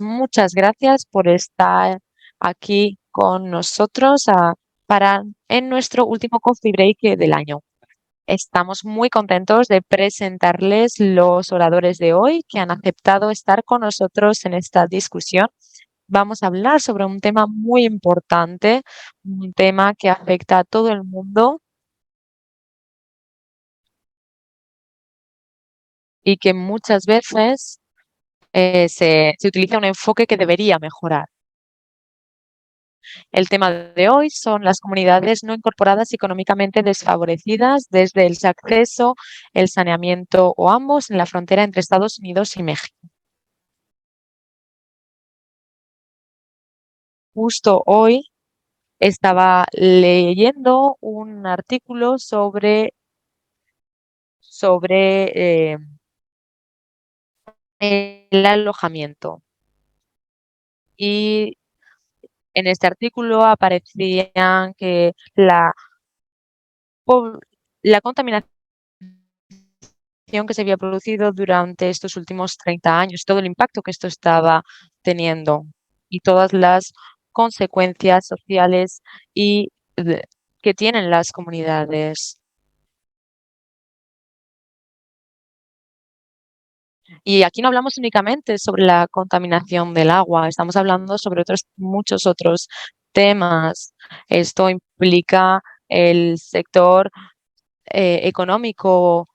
Muchas gracias por estar aquí con nosotros en nuestro último coffee break del año. Estamos muy contentos de presentarles los oradores de hoy que han aceptado estar con nosotros en esta discusión. Vamos a hablar sobre un tema muy importante, un tema que afecta a todo el mundo y que muchas veces se utiliza un enfoque que debería mejorar. El tema de hoy son las comunidades no incorporadas económicamente desfavorecidas desde el acceso, el saneamiento o ambos en la frontera entre Estados Unidos y México. Justo hoy estaba leyendo un artículo sobre el alojamiento y en este artículo aparecían que po- la contaminación que se había producido durante estos últimos 30 años, todo el impacto que esto estaba teniendo y todas las consecuencias sociales y que tienen las comunidades. Y aquí no hablamos únicamente sobre la contaminación del agua, estamos hablando sobre muchos otros temas. Esto implica el sector económico,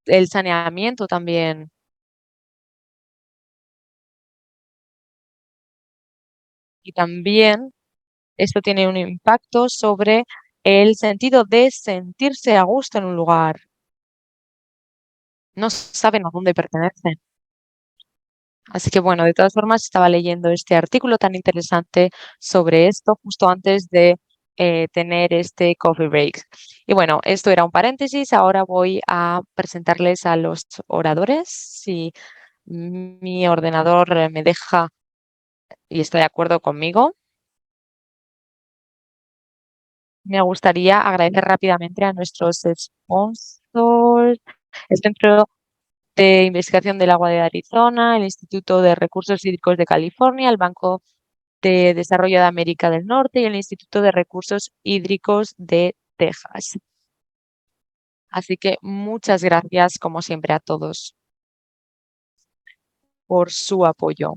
el saneamiento también. Y también esto tiene un impacto sobre el sentido de sentirse a gusto en un lugar. No saben a dónde pertenecen. Así que bueno, de todas formas, estaba leyendo este artículo tan interesante sobre esto justo antes de tener este coffee break. Y bueno, esto era un paréntesis. Ahora voy a presentarles a los oradores. Si mi ordenador me deja y está de acuerdo conmigo. Me gustaría agradecer rápidamente a nuestros sponsors, el Centro de Investigación del Agua de Arizona, el Instituto de Recursos Hídricos de California, el Banco de Desarrollo de América del Norte y el Instituto de Recursos Hídricos de Texas. Así que muchas gracias, como siempre, a todos por su apoyo,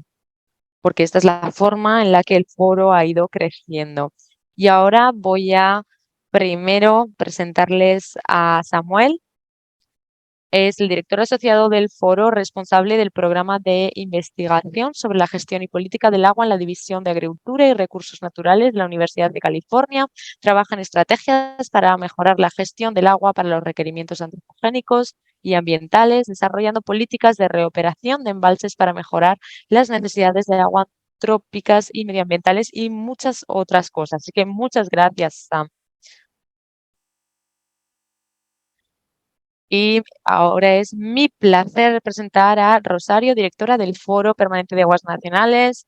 porque esta es la forma en la que el foro ha ido creciendo. Y ahora voy a primero presentarles a Samuel. Es el director asociado del foro, responsable del programa de investigación sobre la gestión y política del agua en la División de Agricultura y Recursos Naturales de la Universidad de California. Trabaja en estrategias para mejorar la gestión del agua para los requerimientos antropogénicos y ambientales, desarrollando políticas de reoperación de embalses para mejorar las necesidades de agua trópicas y medioambientales y muchas otras cosas. Así que muchas gracias, Sam. Y ahora es mi placer presentar a Rosario, directora del Foro Permanente de Aguas Nacionales.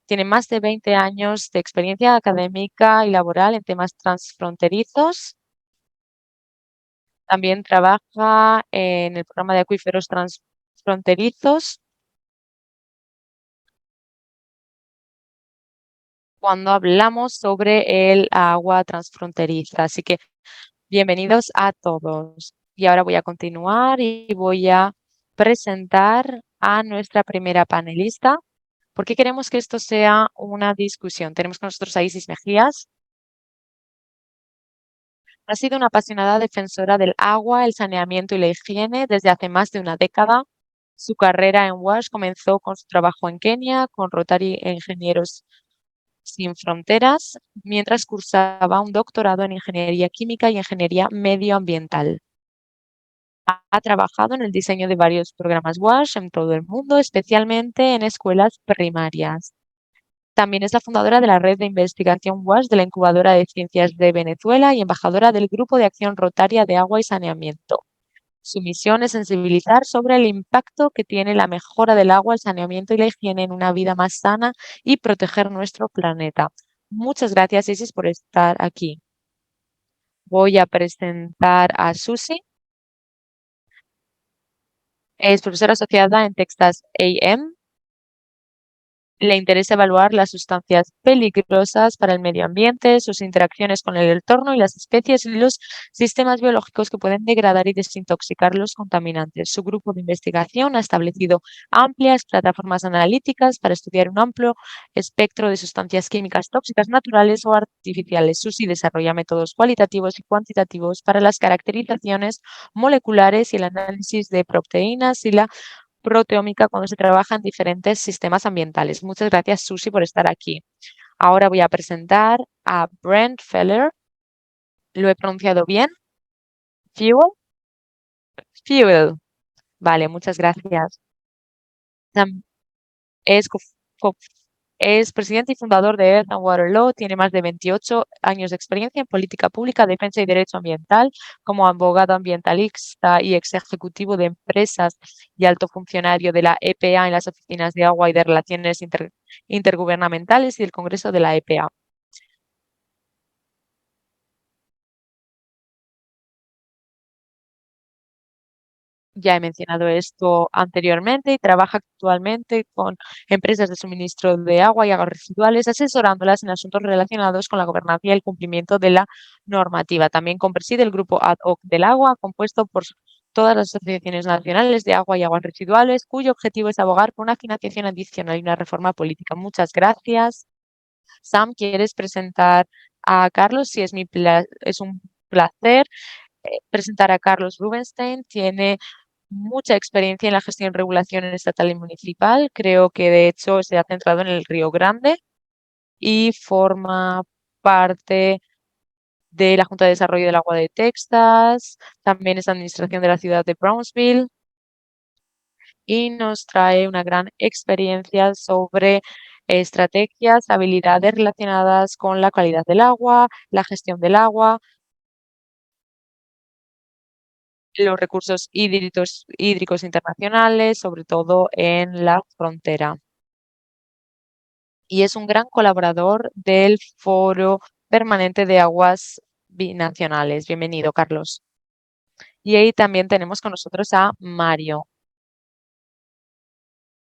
Tiene más de 20 años de experiencia académica y laboral en temas transfronterizos. También trabaja en el programa de acuíferos transfronterizos cuando hablamos sobre el agua transfronteriza. Así que bienvenidos a todos. Y ahora voy a continuar y voy a presentar a nuestra primera panelista. ¿Por qué queremos que esto sea una discusión? Tenemos con nosotros a Isis Mejías. Ha sido una apasionada defensora del agua, el saneamiento y la higiene desde hace más de una década. Su carrera en WASH comenzó con su trabajo en Kenia con Rotary e Ingenieros Sin Fronteras, mientras cursaba un doctorado en Ingeniería Química y Ingeniería Medioambiental. Ha trabajado en el diseño de varios programas WASH en todo el mundo, especialmente en escuelas primarias. También es la fundadora de la Red de Investigación WASH de la Incubadora de Ciencias de Venezuela y embajadora del Grupo de Acción Rotaria de Agua y Saneamiento. Su misión es sensibilizar sobre el impacto que tiene la mejora del agua, el saneamiento y la higiene en una vida más sana y proteger nuestro planeta. Muchas gracias, Isis, por estar aquí. Voy a presentar a Susi. Es profesora asociada en Texas A&M Le interesa evaluar las sustancias peligrosas para el medio ambiente, sus interacciones con el entorno y las especies y los sistemas biológicos que pueden degradar y desintoxicar los contaminantes. Su grupo de investigación ha establecido amplias plataformas analíticas para estudiar un amplio espectro de sustancias químicas tóxicas naturales o artificiales. SUSI desarrolla métodos cualitativos y cuantitativos para las caracterizaciones moleculares y el análisis de proteínas y la proteómica cuando se trabaja en diferentes sistemas ambientales. Muchas gracias, Susi, por estar aquí. Ahora voy a presentar a Brent Feller. ¿Lo he pronunciado bien? Fuel. Fuel. Vale, muchas gracias. Tam- Es, co- es presidente y fundador de Earth and Water Law. Tiene más de 28 años de experiencia en política pública, defensa y derecho ambiental, como abogado ambientalista y ex ejecutivo de empresas y alto funcionario de la EPA en las oficinas de agua y de relaciones intergubernamentales y el Congreso de la EPA. Ya he mencionado esto anteriormente y trabaja actualmente con empresas de suministro de agua y aguas residuales, asesorándolas en asuntos relacionados con la gobernanza y el cumplimiento de la normativa. También preside el grupo ad hoc del agua, compuesto por todas las asociaciones nacionales de agua y aguas residuales, cuyo objetivo es abogar por una financiación adicional y una reforma política. Muchas gracias. Sam, ¿quieres presentar a Carlos? Sí, es un placer presentar a Carlos Rubenstein. Tiene mucha experiencia en la gestión y regulación en estatal y municipal. Creo que de hecho se ha centrado en el Río Grande y forma parte de la Junta de Desarrollo del Agua de Texas. También es administración de la ciudad de Brownsville y nos trae una gran experiencia sobre estrategias, habilidades relacionadas con la calidad del agua, la gestión del agua, los recursos hídricos internacionales, sobre todo en la frontera. Y es un gran colaborador del Foro Permanente de Aguas Binacionales. Bienvenido, Carlos. Y ahí también tenemos con nosotros a Mario,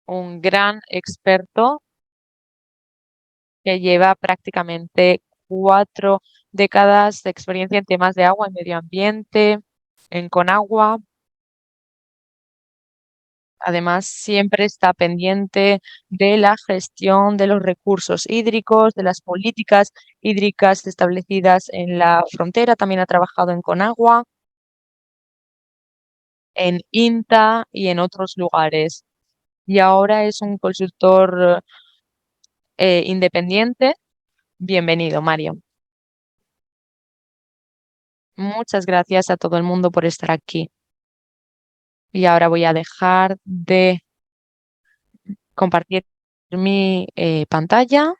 un gran experto que lleva prácticamente 4 décadas de experiencia en temas de agua y medio ambiente, en Conagua. Además, siempre está pendiente de la gestión de los recursos hídricos, de las políticas hídricas establecidas en la frontera. También ha trabajado en Conagua, en INTA y en otros lugares. Y ahora es un consultor independiente. Bienvenido, Mario. Muchas gracias a todo el mundo por estar aquí. Y ahora voy a dejar de compartir mi pantalla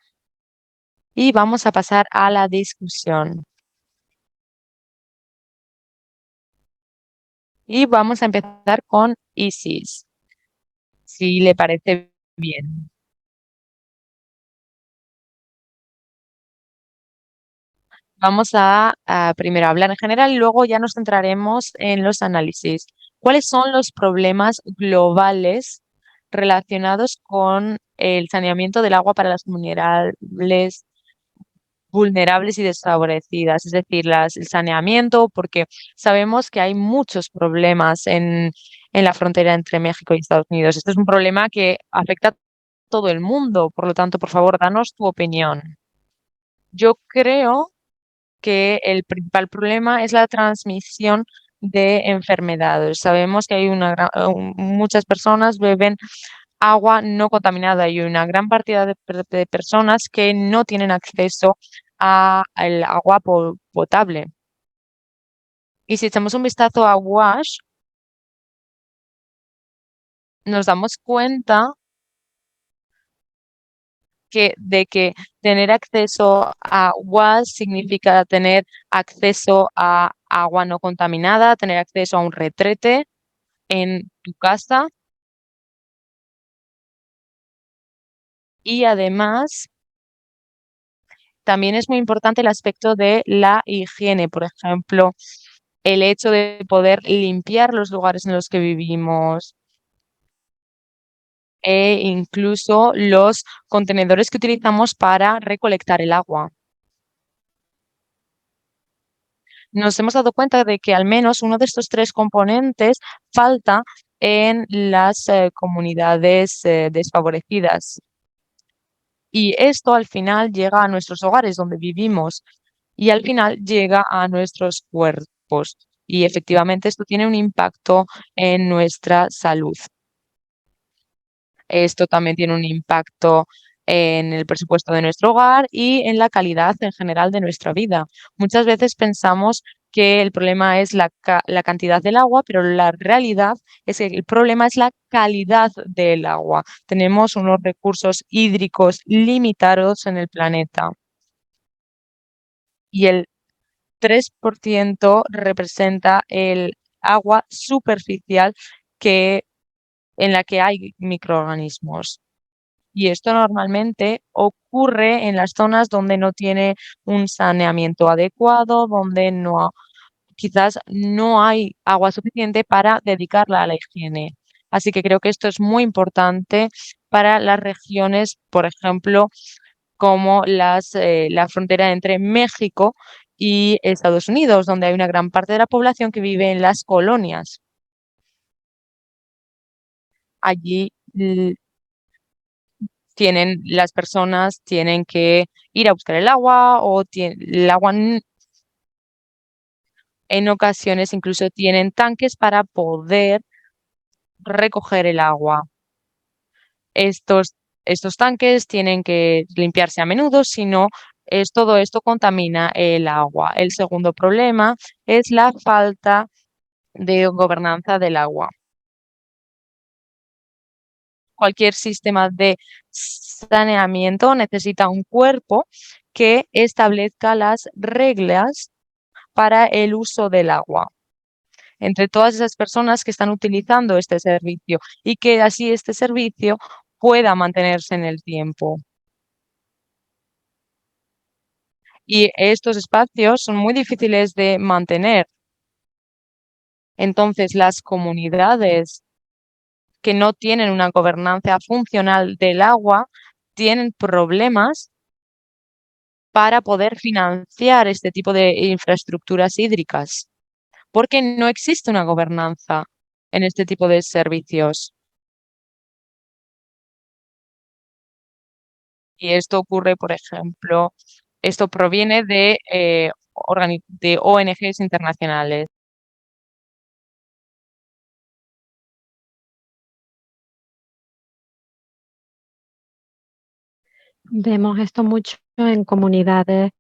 y vamos a pasar a la discusión. Y vamos a empezar con Isis, si le parece bien. Vamos a primero hablar en general y luego ya nos centraremos en los análisis. ¿Cuáles son los problemas globales relacionados con el saneamiento del agua para las comunidades vulnerables y desfavorecidas? Es decir, el saneamiento, porque sabemos que hay muchos problemas en la frontera entre México y Estados Unidos. Este es un problema que afecta a todo el mundo, por lo tanto, por favor, danos tu opinión. Yo creo que el principal problema es la transmisión de enfermedades. Sabemos que hay muchas personas beben agua no contaminada y una gran cantidad de personas que no tienen acceso al agua potable. Y si echamos un vistazo a WASH, nos damos cuenta de que tener acceso a WASH significa tener acceso a agua no contaminada, tener acceso a un retrete en tu casa y además también es muy importante el aspecto de la higiene, por ejemplo, el hecho de poder limpiar los lugares en los que vivimos, e incluso los contenedores que utilizamos para recolectar el agua. Nos hemos dado cuenta de que al menos uno de estos 3 componentes falta en las, comunidades, desfavorecidas. Y esto al final llega a nuestros hogares donde vivimos y al final llega a nuestros cuerpos. Y efectivamente esto tiene un impacto en nuestra salud. Esto también tiene un impacto en el presupuesto de nuestro hogar y en la calidad en general de nuestra vida. Muchas veces pensamos que el problema es la cantidad del agua, pero la realidad es que el problema es la calidad del agua. Tenemos unos recursos hídricos limitados en el planeta y el 3% representa el agua superficial que en la que hay microorganismos. Y esto normalmente ocurre en las zonas donde no tiene un saneamiento adecuado, donde quizás no hay agua suficiente para dedicarla a la higiene. Así que creo que esto es muy importante para las regiones, por ejemplo, como la frontera entre México y Estados Unidos, donde hay una gran parte de la población que vive en las colonias. Allí las personas tienen que ir a buscar el agua o el agua en ocasiones incluso tienen tanques para poder recoger el agua. Estos, estos tanques tienen que limpiarse a menudo, si no, todo esto contamina el agua. El segundo problema es la falta de gobernanza del agua. Cualquier sistema de saneamiento necesita un cuerpo que establezca las reglas para el uso del agua entre todas esas personas que están utilizando este servicio y que así este servicio pueda mantenerse en el tiempo. Y estos espacios son muy difíciles de mantener. Entonces, las comunidades que no tienen una gobernanza funcional del agua tienen problemas para poder financiar este tipo de infraestructuras hídricas, porque no existe una gobernanza en este tipo de servicios. Y esto ocurre, por ejemplo, esto proviene de ONGs internacionales. Vemos esto mucho en comunidades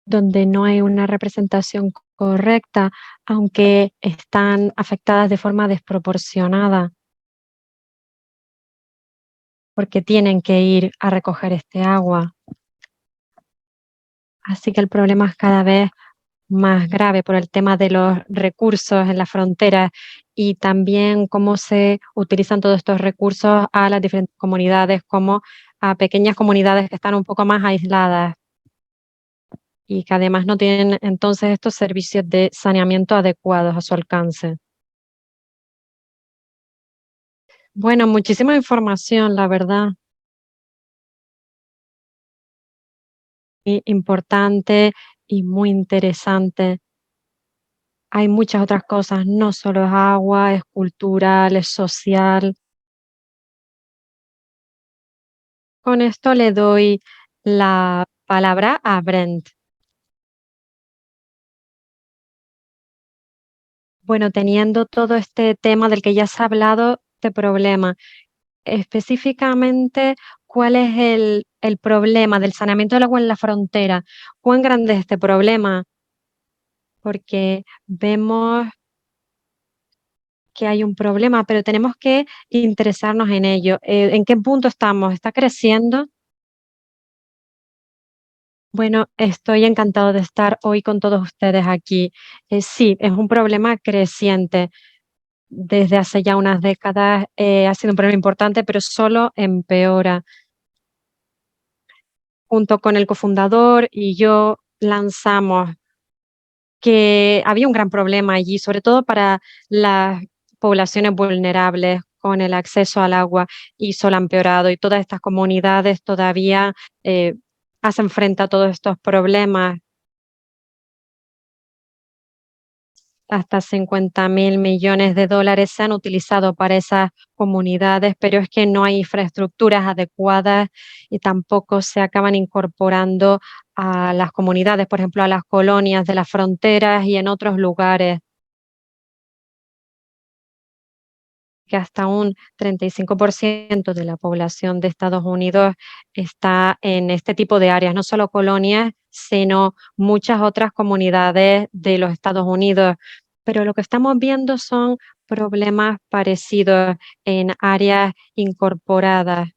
donde no hay una representación correcta, aunque están afectadas de forma desproporcionada, porque tienen que ir a recoger este agua. Así que el problema es cada vez más grave por el tema de los recursos en la frontera y también cómo se utilizan todos estos recursos a las diferentes comunidades, como a pequeñas comunidades que están un poco más aisladas y que además no tienen entonces estos servicios de saneamiento adecuados a su alcance. Bueno, muchísima información, la verdad, y importante y muy interesante. Hay muchas otras cosas, no solo es agua, es cultural, es social. Con esto le doy la palabra a Brent. Bueno, teniendo todo este tema del que ya se ha hablado, este problema, específicamente, ¿cuál es el problema del saneamiento del agua en la frontera? ¿Cuán grande es este problema? Porque vemos que hay un problema, pero tenemos que interesarnos en ello. ¿En qué punto estamos? ¿Está creciendo? Bueno, estoy encantado de estar hoy con todos ustedes aquí. Sí, es un problema creciente. Desde hace ya unas décadas ha sido un problema importante, pero solo empeora. Junto con el cofundador y yo lanzamos que había un gran problema allí, sobre todo para las poblaciones vulnerables, con el acceso al agua y solo ha empeorado, y todas estas comunidades todavía hacen frente a todos estos problemas. Hasta 50.000 millones de dólares se han utilizado para esas comunidades, pero es que no hay infraestructuras adecuadas y tampoco se acaban incorporando a las comunidades, por ejemplo, a las colonias de las fronteras y en otros lugares. Que hasta un 35% de la población de Estados Unidos está en este tipo de áreas, no solo colonias, sino muchas otras comunidades de los Estados Unidos. Pero lo que estamos viendo son problemas parecidos en áreas incorporadas.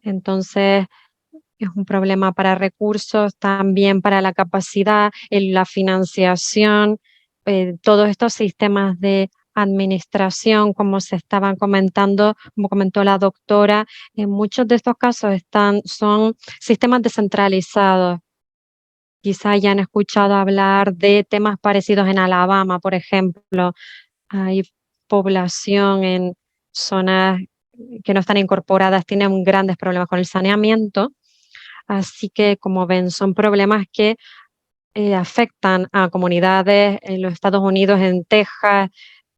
Entonces, es un problema para recursos, también para la capacidad, en la financiación, todos estos sistemas de administración, como se estaban comentando, como comentó la doctora, en muchos de estos casos son sistemas descentralizados. Quizá hayan escuchado hablar de temas parecidos en Alabama, por ejemplo. Hay población en zonas que no están incorporadas, tienen grandes problemas con el saneamiento. Así que, como ven, son problemas que afectan a comunidades en los Estados Unidos, en Texas,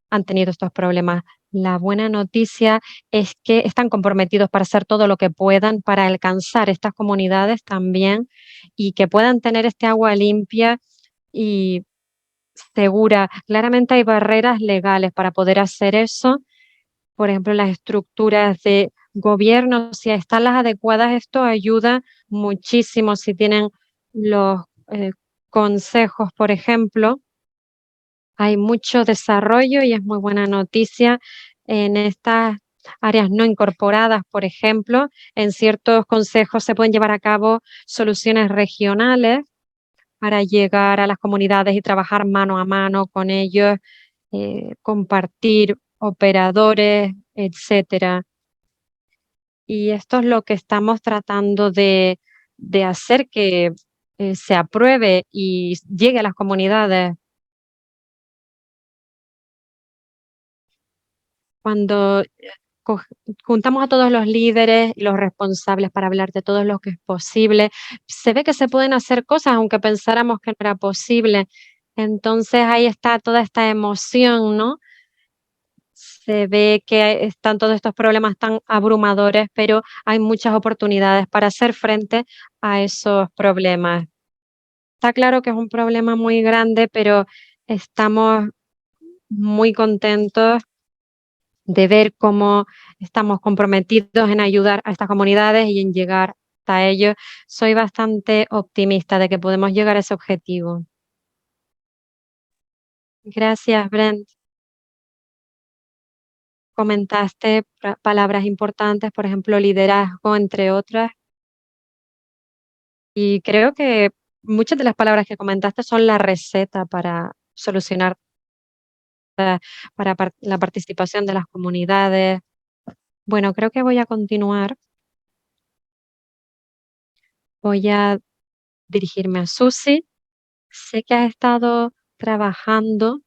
han tenido estos problemas. La buena noticia es que están comprometidos para hacer todo lo que puedan para alcanzar estas comunidades también y que puedan tener este agua limpia y segura. Claramente hay barreras legales para poder hacer eso. Por ejemplo, las estructuras de gobierno, si están las adecuadas, esto ayuda muchísimo. Si tienen los consejos, por ejemplo, hay mucho desarrollo y es muy buena noticia en estas áreas no incorporadas, por ejemplo. En ciertos consejos se pueden llevar a cabo soluciones regionales para llegar a las comunidades y trabajar mano a mano con ellos, compartir operadores, etcétera. Y esto es lo que estamos tratando de hacer que se apruebe y llegue a las comunidades. Cuando coj juntamos a todos los líderes y los responsables para hablar de todo lo que es posible, se ve que se pueden hacer cosas, aunque pensáramos que no era posible. Entonces, ahí está toda esta emoción, ¿no? Se ve que están todos estos problemas tan abrumadores, pero hay muchas oportunidades para hacer frente a esos problemas. Está claro que es un problema muy grande, pero estamos muy contentos de ver cómo estamos comprometidos en ayudar a estas comunidades y en llegar hasta ellos. Soy bastante optimista de que podemos llegar a ese objetivo. Gracias, Brent. Comentaste palabras importantes, por ejemplo, liderazgo, entre otras, y creo que muchas de las palabras que comentaste son la receta para solucionar, para la participación de las comunidades. Bueno, creo que voy a continuar. Voy a dirigirme a Susi. Sé que has estado trabajando,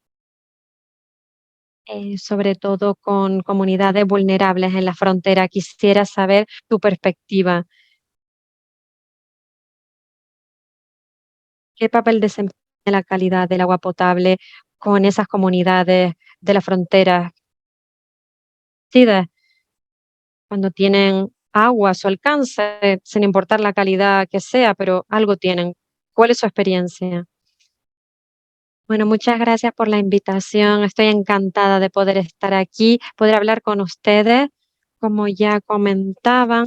sobre todo con comunidades vulnerables en la frontera. Quisiera saber tu perspectiva. ¿Qué papel desempeña la calidad del agua potable con esas comunidades de la frontera? Decides cuando tienen agua a su alcance, sin importar la calidad que sea, pero algo tienen. ¿Cuál es su experiencia? Bueno, muchas gracias por la invitación. Estoy encantada de poder estar aquí, poder hablar con ustedes. Como ya comentaban,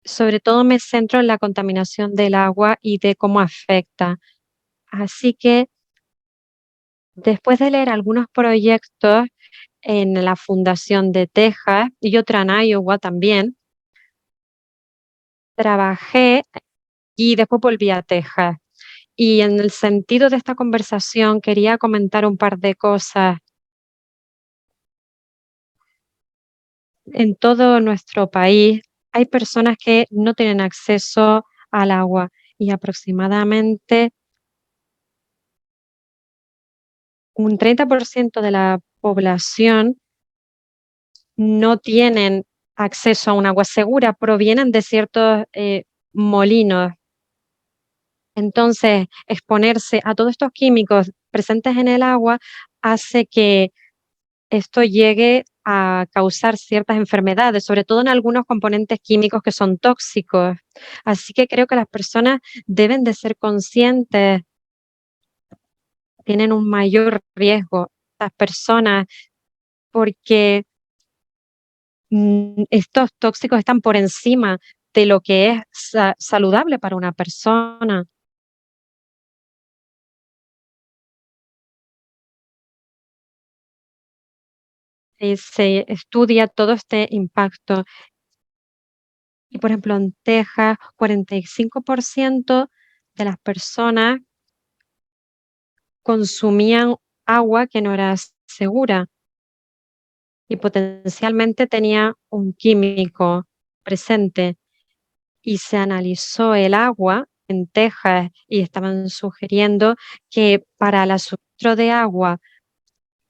sobre todo me centro en la contaminación del agua y de cómo afecta. Así que después de leer algunos proyectos en la Fundación de Texas y otra en Iowa también, trabajé y después volví a Texas. Y en el sentido de esta conversación quería comentar un par de cosas. En todo nuestro país hay personas que no tienen acceso al agua y aproximadamente un 30% de la población no tienen acceso a un agua segura, provienen de ciertos molinos. Entonces, exponerse a todos estos químicos presentes en el agua hace que esto llegue a causar ciertas enfermedades, sobre todo en algunos componentes químicos que son tóxicos. Así que creo que las personas deben de ser conscientes, tienen un mayor riesgo, las personas, porque estos tóxicos están por encima de lo que es saludable para una persona. Se estudia todo este impacto. Y, por ejemplo, en Texas, 45% de las personas consumían agua que no era segura y potencialmente tenía un químico presente. Y se analizó el agua en Texas y estaban sugiriendo que para la suministro de agua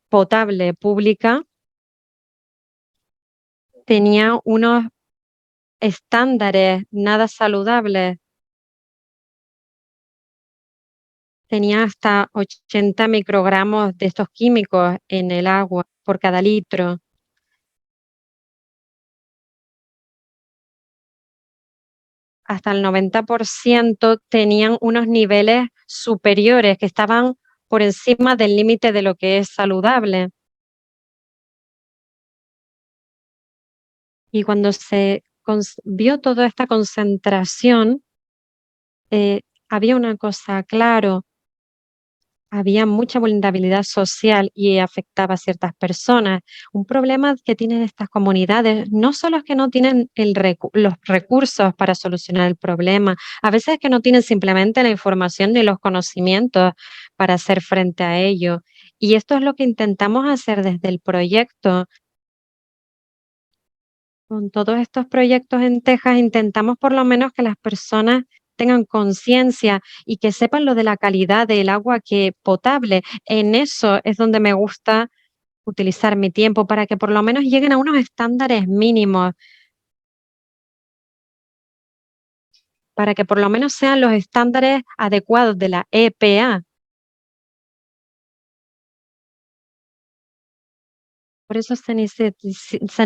potable pública tenía unos estándares nada saludables. Tenía hasta 80 microgramos de estos químicos en el agua por cada litro. Hasta el 90% tenían unos niveles superiores que estaban por encima del límite de lo que es saludable. Y cuando se vio toda esta concentración, había una cosa claro, había mucha vulnerabilidad social y afectaba a ciertas personas. Un problema que tienen estas comunidades no solo es que no tienen los recursos para solucionar el problema, a veces es que no tienen simplemente la información ni los conocimientos para hacer frente a ello. Y esto es lo que intentamos hacer desde el proyecto. Con todos estos proyectos en Texas intentamos por lo menos que las personas tengan conciencia y que sepan lo de la calidad del agua que potable. En eso es donde me gusta utilizar mi tiempo para que por lo menos lleguen a unos estándares mínimos, para que por lo menos sean los estándares adecuados de la EPA. Por eso se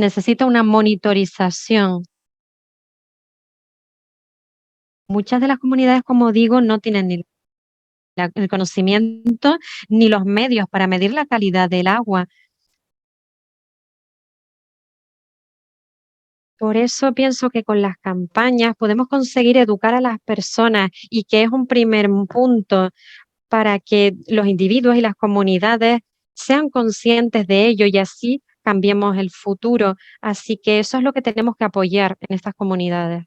necesita una monitorización. Muchas de las comunidades, como digo, no tienen ni el conocimiento ni los medios para medir la calidad del agua. Por eso pienso que con las campañas podemos conseguir educar a las personas y que es un primer punto para que los individuos y las comunidades sean conscientes de ello y así cambiemos el futuro. Así que eso es lo que tenemos que apoyar en estas comunidades.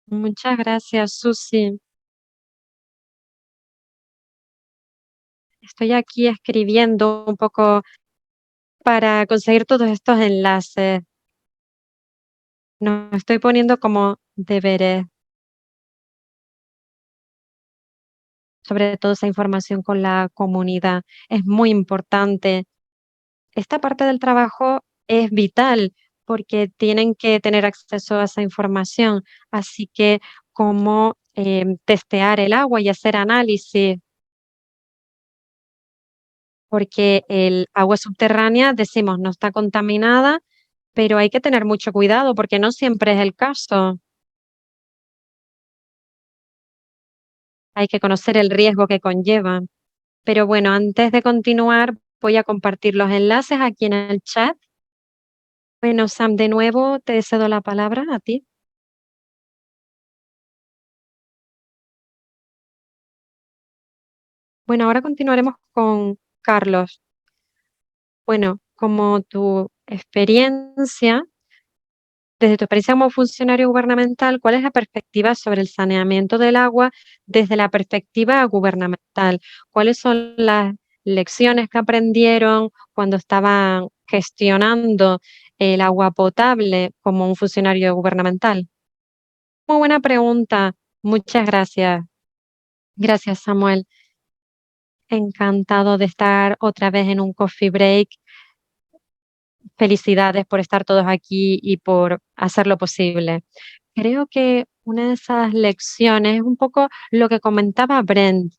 Muchas gracias, Susi. Estoy aquí escribiendo un poco para conseguir todos estos enlaces. Nos estoy poniendo como deberes, sobre todo esa información con la comunidad. Es muy importante. Esta parte del trabajo es vital porque tienen que tener acceso a esa información. Así que cómo testear el agua y hacer análisis, porque el agua subterránea, decimos, no está contaminada, pero hay que tener mucho cuidado porque no siempre es el caso. Hay que conocer el riesgo que conlleva. Pero bueno, antes de continuar, voy a compartir los enlaces aquí en el chat. Bueno, Sam, de nuevo te cedo la palabra a ti. Bueno, ahora continuaremos con Carlos. Bueno, como tu experiencia, desde tu experiencia como funcionario gubernamental, ¿cuál es la perspectiva sobre el saneamiento del agua desde la perspectiva gubernamental? ¿Cuáles son las lecciones que aprendieron cuando estaban gestionando el agua potable como un funcionario gubernamental? Muy buena pregunta. Muchas gracias. Gracias, Samuel. Encantado de estar otra vez en un coffee break. Felicidades por estar todos aquí y por hacer lo posible. Creo que una de esas lecciones es un poco lo que comentaba Brent,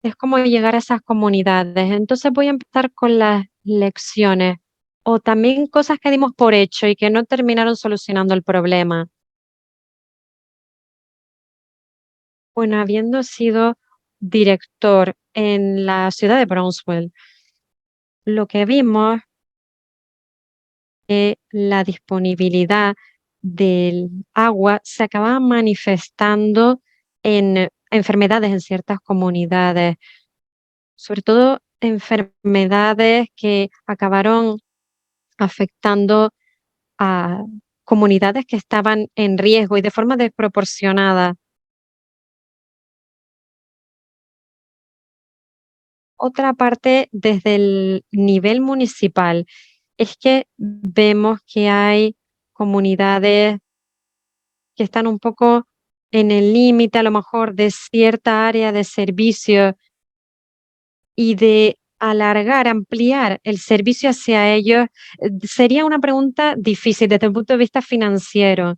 es como llegar a esas comunidades. Entonces voy a empezar con las lecciones o también cosas que dimos por hecho y que no terminaron solucionando el problema. Bueno, habiendo sido director en la ciudad de Brownsville, lo que vimos que la disponibilidad del agua se acababa manifestando en enfermedades en ciertas comunidades, sobre todo enfermedades que acabaron afectando a comunidades que estaban en riesgo y de forma desproporcionada. Otra parte, desde el nivel municipal, es que vemos que hay comunidades que están un poco en el límite, a lo mejor, de cierta área de servicio y de alargar, ampliar el servicio hacia ellos, sería una pregunta difícil desde el punto de vista financiero.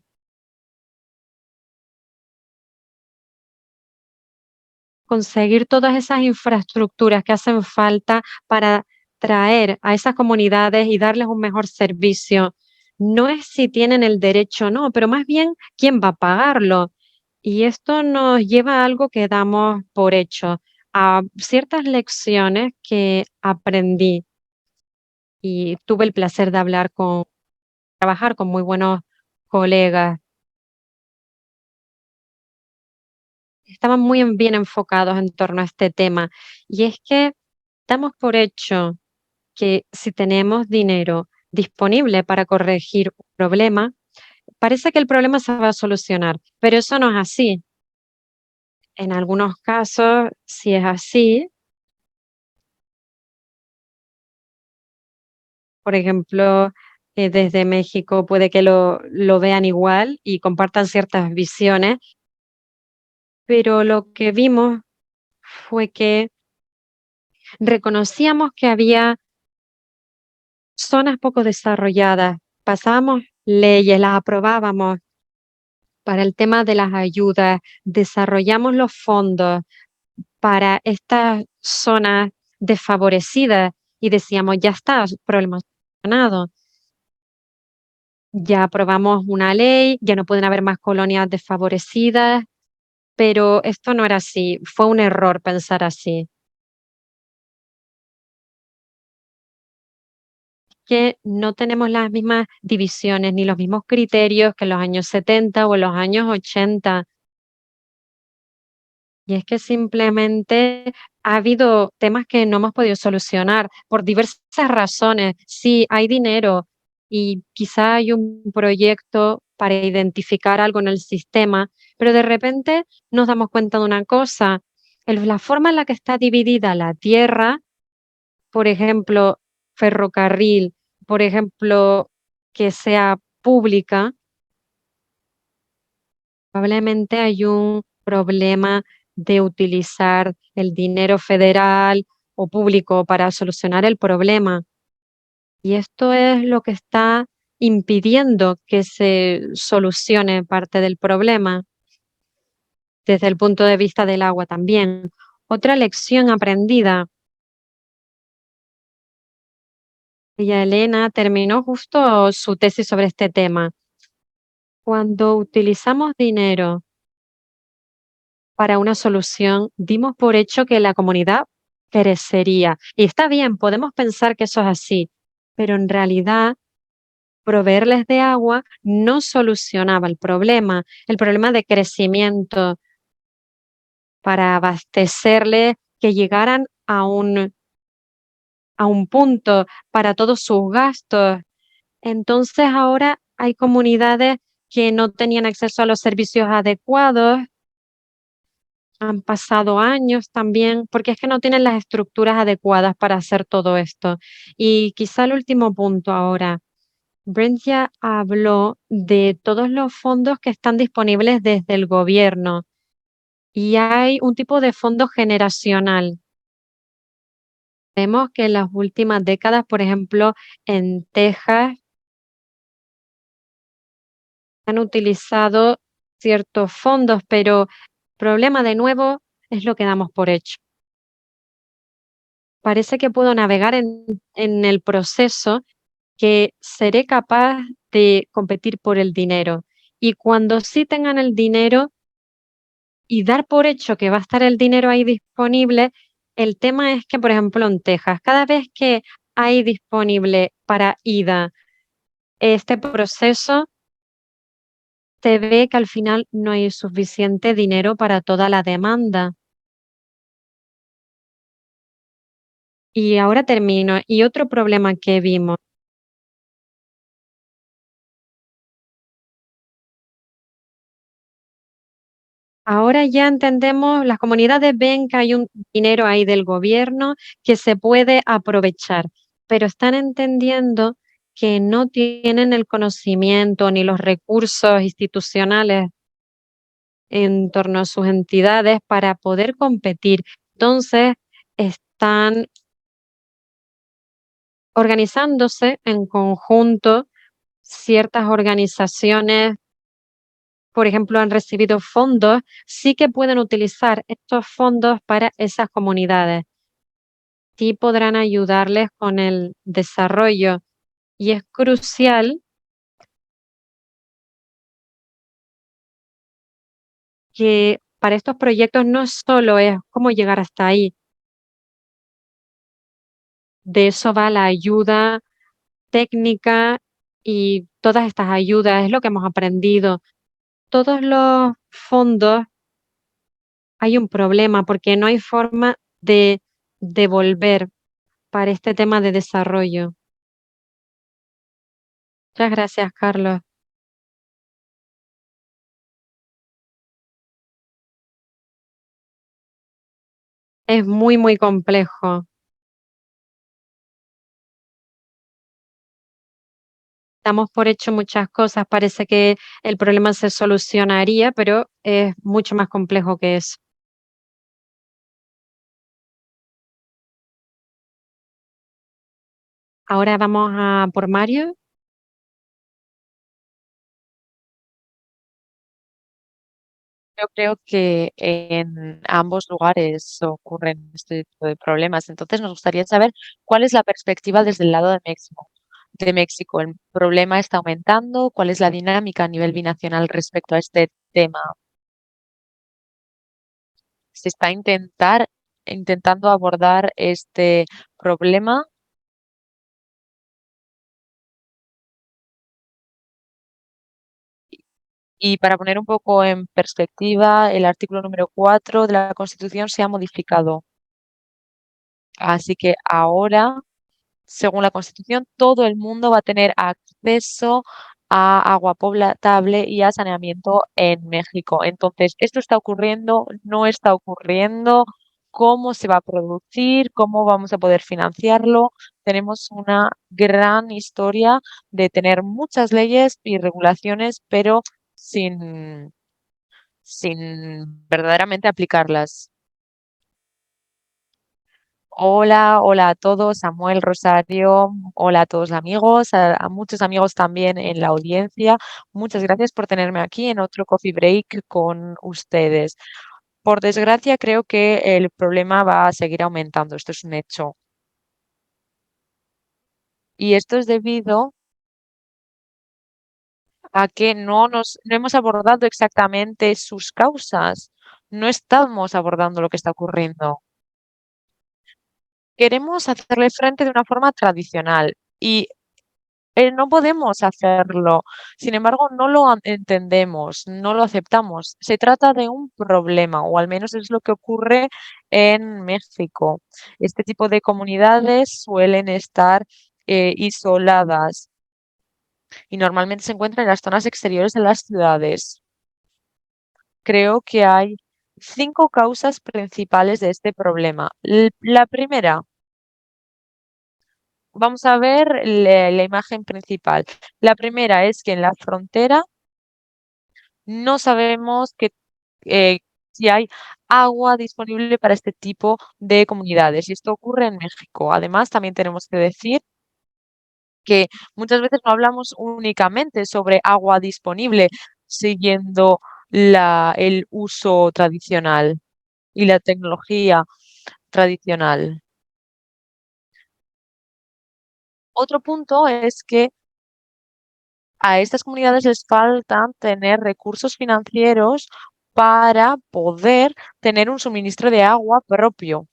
Conseguir todas esas infraestructuras que hacen falta para traer a esas comunidades y darles un mejor servicio. No es si tienen el derecho o no, pero más bien quién va a pagarlo. Y esto nos lleva a algo que damos por hecho, a ciertas lecciones que aprendí y tuve el placer de trabajar con muy buenos colegas. Estaban muy bien enfocados en torno a este tema. Y es que damos por hecho que si tenemos dinero disponible para corregir un problema, parece que el problema se va a solucionar, pero eso no es así. En algunos casos, si es así, por ejemplo, desde México puede que lo vean igual y compartan ciertas visiones, pero lo que vimos fue que reconocíamos que había zonas poco desarrolladas, pasábamos leyes, las aprobábamos para el tema de las ayudas, desarrollamos los fondos para estas zonas desfavorecidas y decíamos, ya está, problema solucionado. Ya aprobamos una ley, ya no pueden haber más colonias desfavorecidas, pero esto no era así, fue un error pensar así. Que no tenemos las mismas divisiones ni los mismos criterios que en los años 70 o en los años 80. Y es que simplemente ha habido temas que no hemos podido solucionar por diversas razones. Sí, hay dinero y quizá hay un proyecto para identificar algo en el sistema, pero de repente nos damos cuenta de una cosa, la forma en la que está dividida la tierra, por ejemplo, ferrocarril, por ejemplo, que sea pública, probablemente hay un problema de utilizar el dinero federal o público para solucionar el problema. Y esto es lo que está impidiendo que se solucione parte del problema desde el punto de vista del agua también. Otra lección aprendida. Ella, Elena, terminó justo su tesis sobre este tema. Cuando utilizamos dinero para una solución, dimos por hecho que la comunidad crecería. Y está bien, podemos pensar que eso es así, pero en realidad proveerles de agua no solucionaba el problema de crecimiento para abastecerles, que llegaran a un punto para todos sus gastos. Entonces ahora hay comunidades que no tenían acceso a los servicios adecuados. Han pasado años también, porque es que no tienen las estructuras adecuadas para hacer todo esto. Y quizá el último punto ahora. Brent ya habló de todos los fondos que están disponibles desde el gobierno. Y hay un tipo de fondo generacional. Vemos que en las últimas décadas, por ejemplo, en Texas han utilizado ciertos fondos, pero el problema de nuevo es lo que damos por hecho. Parece que puedo navegar en el proceso, que seré capaz de competir por el dinero. Y cuando sí tengan el dinero y dar por hecho que va a estar el dinero ahí disponible, el tema es que, por ejemplo, en Texas, cada vez que hay disponible para IDA este proceso, se ve que al final no hay suficiente dinero para toda la demanda. Y ahora termino. Y otro problema que vimos, ahora ya entendemos, las comunidades ven que hay un dinero ahí del gobierno que se puede aprovechar, pero están entendiendo que no tienen el conocimiento ni los recursos institucionales en torno a sus entidades para poder competir. Entonces, están organizándose en conjunto. Ciertas organizaciones, por ejemplo, han recibido fondos, sí que pueden utilizar estos fondos para esas comunidades. Sí podrán ayudarles con el desarrollo y es crucial que para estos proyectos no solo es cómo llegar hasta ahí, de eso va la ayuda técnica y todas estas ayudas, es lo que hemos aprendido. Todos los fondos hay un problema porque no hay forma de devolver para este tema de desarrollo. Muchas gracias, Carlos. Es muy, muy complejo. Damos por hecho muchas cosas. Parece que el problema se solucionaría, pero es mucho más complejo que eso. Ahora vamos a por Mario. Yo creo que en ambos lugares ocurren este tipo de problemas. Entonces, nos gustaría saber cuál es la perspectiva desde el lado de México. ¿El problema está aumentando? ¿Cuál es la dinámica a nivel binacional respecto a este tema? ¿Se está intentando abordar este problema? Y para poner un poco en perspectiva, el artículo número 4 de la Constitución se ha modificado. Así que ahora, según la Constitución, todo el mundo va a tener acceso a agua potable y a saneamiento en México. Entonces, ¿esto está ocurriendo? ¿No está ocurriendo? ¿Cómo se va a producir? ¿Cómo vamos a poder financiarlo? Tenemos una gran historia de tener muchas leyes y regulaciones, pero sin, sin verdaderamente aplicarlas. Hola, hola a todos, Samuel, Rosario, hola a todos amigos, a muchos amigos también en la audiencia. Muchas gracias por tenerme aquí en otro coffee break con ustedes. Por desgracia, creo que el problema va a seguir aumentando, esto es un hecho. Y esto es debido a que no hemos abordado exactamente sus causas. No estamos abordando lo que está ocurriendo. Queremos hacerle frente de una forma tradicional y no podemos hacerlo. Sin embargo, no lo entendemos, no lo aceptamos. Se trata de un problema, o al menos es lo que ocurre en México. Este tipo de comunidades suelen estar isoladas y normalmente se encuentran en las zonas exteriores de las ciudades. Creo que hay 5 causas principales de este problema. La primera, vamos a ver la imagen principal. La primera es que en la frontera no sabemos si hay agua disponible para este tipo de comunidades. Y esto ocurre en México. Además, también tenemos que decir que muchas veces no hablamos únicamente sobre agua disponible siguiendo el uso tradicional y la tecnología tradicional. Otro punto es que a estas comunidades les faltan tener recursos financieros para poder tener un suministro de agua propio.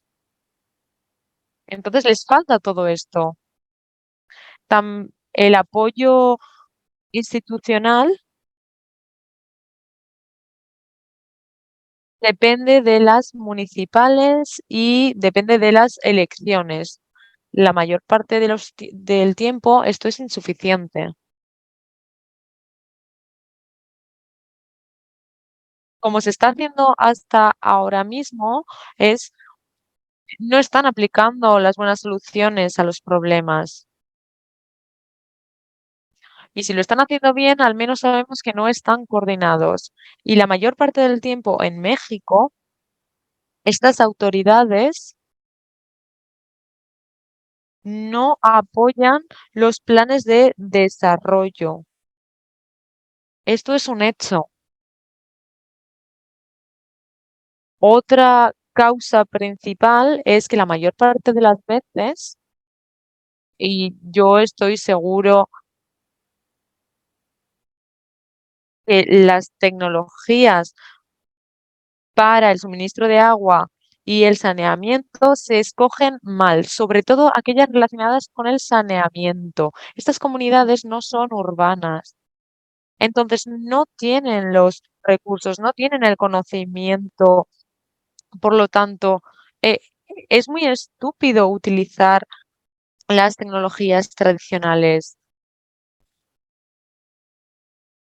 Entonces les falta todo esto. El apoyo institucional depende de las municipales y depende de las elecciones. La mayor parte del tiempo esto es insuficiente. Como se está haciendo hasta ahora mismo, no están aplicando las buenas soluciones a los problemas. Y si lo están haciendo bien, al menos sabemos que no están coordinados. Y la mayor parte del tiempo en México, estas autoridades no apoyan los planes de desarrollo. Esto es un hecho. Otra causa principal es que la mayor parte de las veces, y yo estoy seguro que las tecnologías para el suministro de agua y el saneamiento se escogen mal, sobre todo aquellas relacionadas con el saneamiento. Estas comunidades no son urbanas, entonces no tienen los recursos, no tienen el conocimiento. Por lo tanto, eh, es muy estúpido utilizar las tecnologías tradicionales.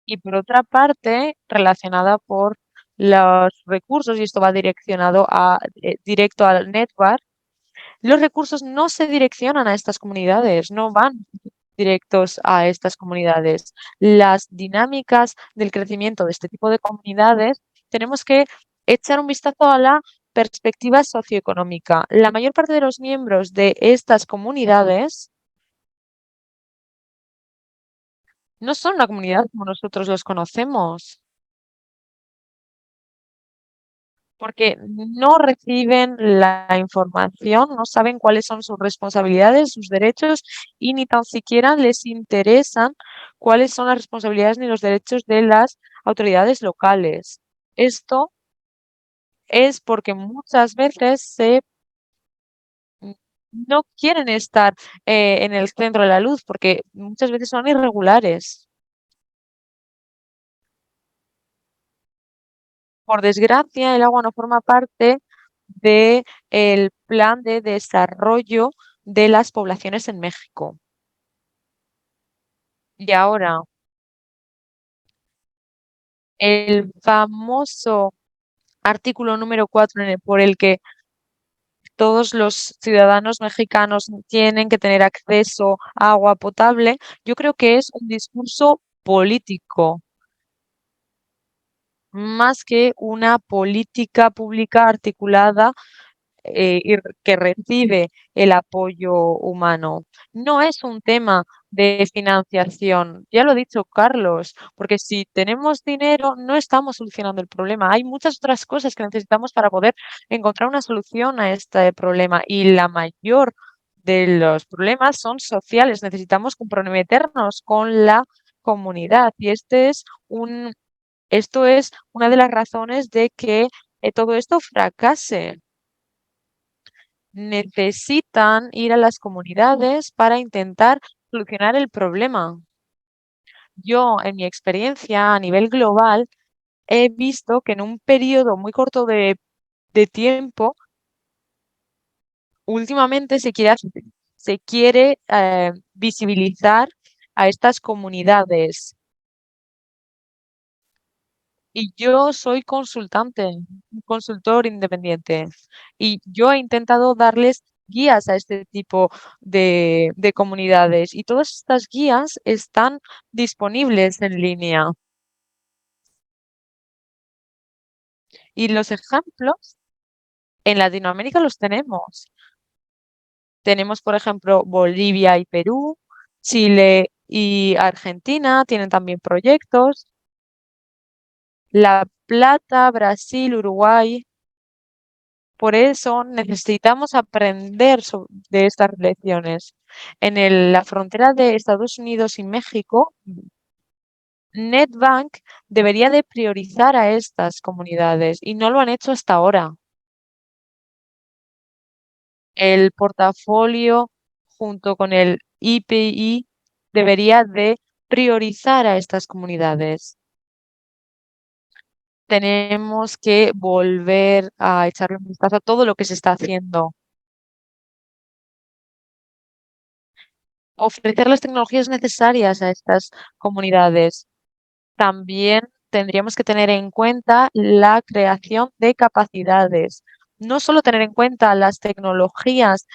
Y por otra parte, relacionada por los recursos, y esto va directo al network, los recursos no se direccionan a estas comunidades, no van directos a estas comunidades. Las dinámicas del crecimiento de este tipo de comunidades, tenemos que echar un vistazo a la perspectiva socioeconómica. La mayor parte de los miembros de estas comunidades no son la comunidad como nosotros los conocemos, porque no reciben la información, no saben cuáles son sus responsabilidades, sus derechos y ni tan siquiera les interesan cuáles son las responsabilidades ni los derechos de las autoridades locales. Esto es porque muchas veces mm, no quieren estar en el centro de la luz porque muchas veces son irregulares. Por desgracia, el agua no forma parte de el plan de desarrollo de las poblaciones en México. Y ahora, el famoso artículo número 4 por el que todos los ciudadanos mexicanos tienen que tener acceso a agua potable, yo creo que es un discurso político, más que una política pública articulada que recibe el apoyo humano. No es un tema de financiación, ya lo ha dicho Carlos, porque si tenemos dinero no estamos solucionando el problema. Hay muchas otras cosas que necesitamos para poder encontrar una solución a este problema y la mayor de los problemas son sociales. Necesitamos comprometernos con la comunidad y esto es una de las razones de que todo esto fracase. Necesitan ir a las comunidades para intentar solucionar el problema. Yo, en mi experiencia a nivel global, he visto que en un periodo muy corto de tiempo, últimamente se quiere visibilizar a estas comunidades. Y yo soy consultante, un consultor independiente. Y yo he intentado darles guías a este tipo de comunidades. Y todas estas guías están disponibles en línea. Y los ejemplos en Latinoamérica los tenemos. Tenemos, por ejemplo, Bolivia y Perú, Chile y Argentina tienen también proyectos. La Plata, Brasil, Uruguay. Por eso necesitamos aprender de estas lecciones. La frontera de Estados Unidos y México, Netbank debería de priorizar a estas comunidades y no lo han hecho hasta ahora. El portafolio junto con el IPI debería de priorizar a estas comunidades. Tenemos que volver a echarle un vistazo a todo lo que se está haciendo. Ofrecer las tecnologías necesarias a estas comunidades. También tendríamos que tener en cuenta la creación de capacidades. No solo tener en cuenta las tecnologías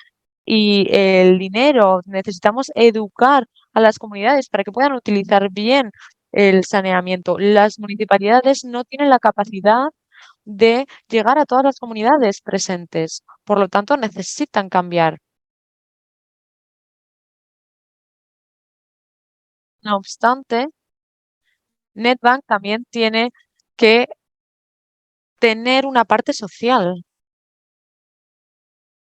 y el dinero, necesitamos educar a las comunidades para que puedan utilizar bien el saneamiento. Las municipalidades no tienen la capacidad de llegar a todas las comunidades presentes, por lo tanto necesitan cambiar. No obstante, Netbank también tiene que tener una parte social.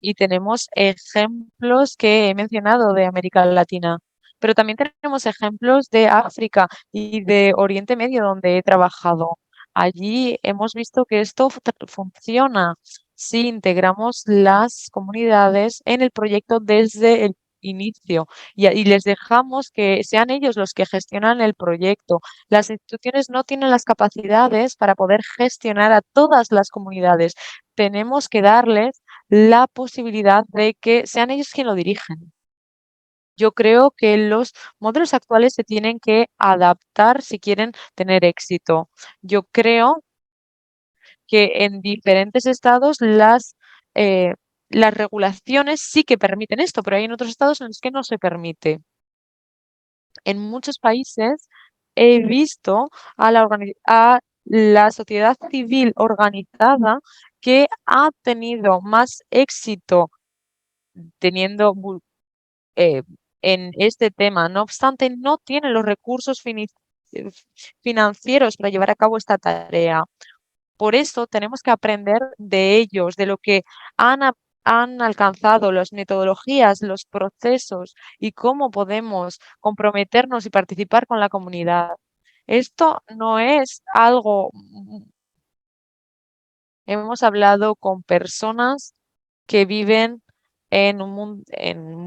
Y tenemos ejemplos que he mencionado de América Latina, pero también tenemos ejemplos de África y de Oriente Medio donde he trabajado. Allí hemos visto que esto funciona si integramos las comunidades en el proyecto desde el inicio y les dejamos que sean ellos los que gestionan el proyecto. Las instituciones no tienen las capacidades para poder gestionar a todas las comunidades. Tenemos que darles la posibilidad de que sean ellos quienes lo dirigen. Yo creo que los modelos actuales se tienen que adaptar si quieren tener éxito. Yo creo que en diferentes estados las regulaciones sí que permiten esto, pero hay en otros estados en los que no se permite. En muchos países he visto a la sociedad civil organizada que ha tenido más éxito teniendo eh, en este tema. No obstante, no tienen los recursos eh, financieros para llevar a cabo esta tarea. Por eso tenemos que aprender de ellos, de lo que han alcanzado, las metodologías, los procesos y cómo podemos comprometernos y participar con la comunidad. Esto no es algo, hemos hablado con personas que viven en un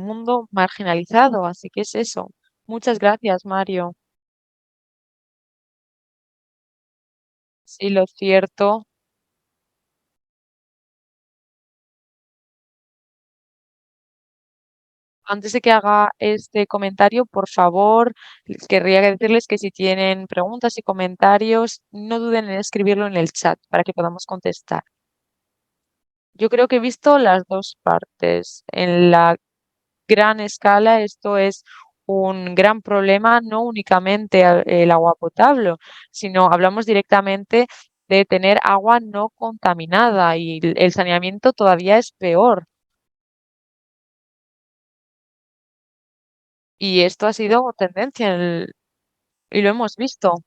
mundo marginalizado, así que es eso. Muchas gracias, Mario. Sí, lo cierto. Antes de que haga este comentario, por favor, querría decirles que si tienen preguntas y comentarios, no duden en escribirlo en el chat para que podamos contestar. Yo creo que he visto las dos partes. En la gran escala, esto es un gran problema, no únicamente el agua potable, sino hablamos directamente de tener agua no contaminada y el saneamiento todavía es peor. Y esto ha sido tendencia y lo hemos visto.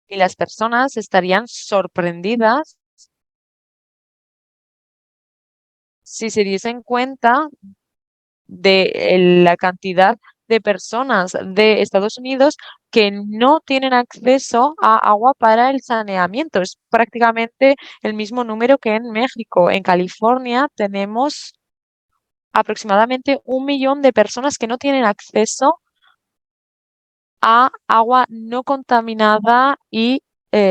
Y las personas estarían sorprendidas si se diesen cuenta de la cantidad de personas de Estados Unidos que no tienen acceso a agua para el saneamiento. Es prácticamente el mismo número que en México. En California tenemos aproximadamente 1 millón de personas que no tienen acceso a agua no contaminada y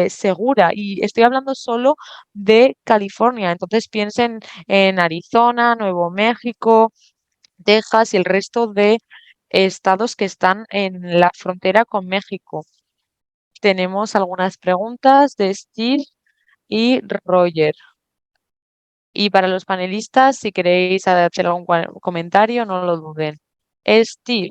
segura. Y estoy hablando solo de California. Entonces piensen en Arizona, Nuevo México, Texas y el resto de estados que están en la frontera con México. Tenemos algunas preguntas de Steve y Roger. Y para los panelistas, si queréis hacer algún comentario, no lo duden. Steve,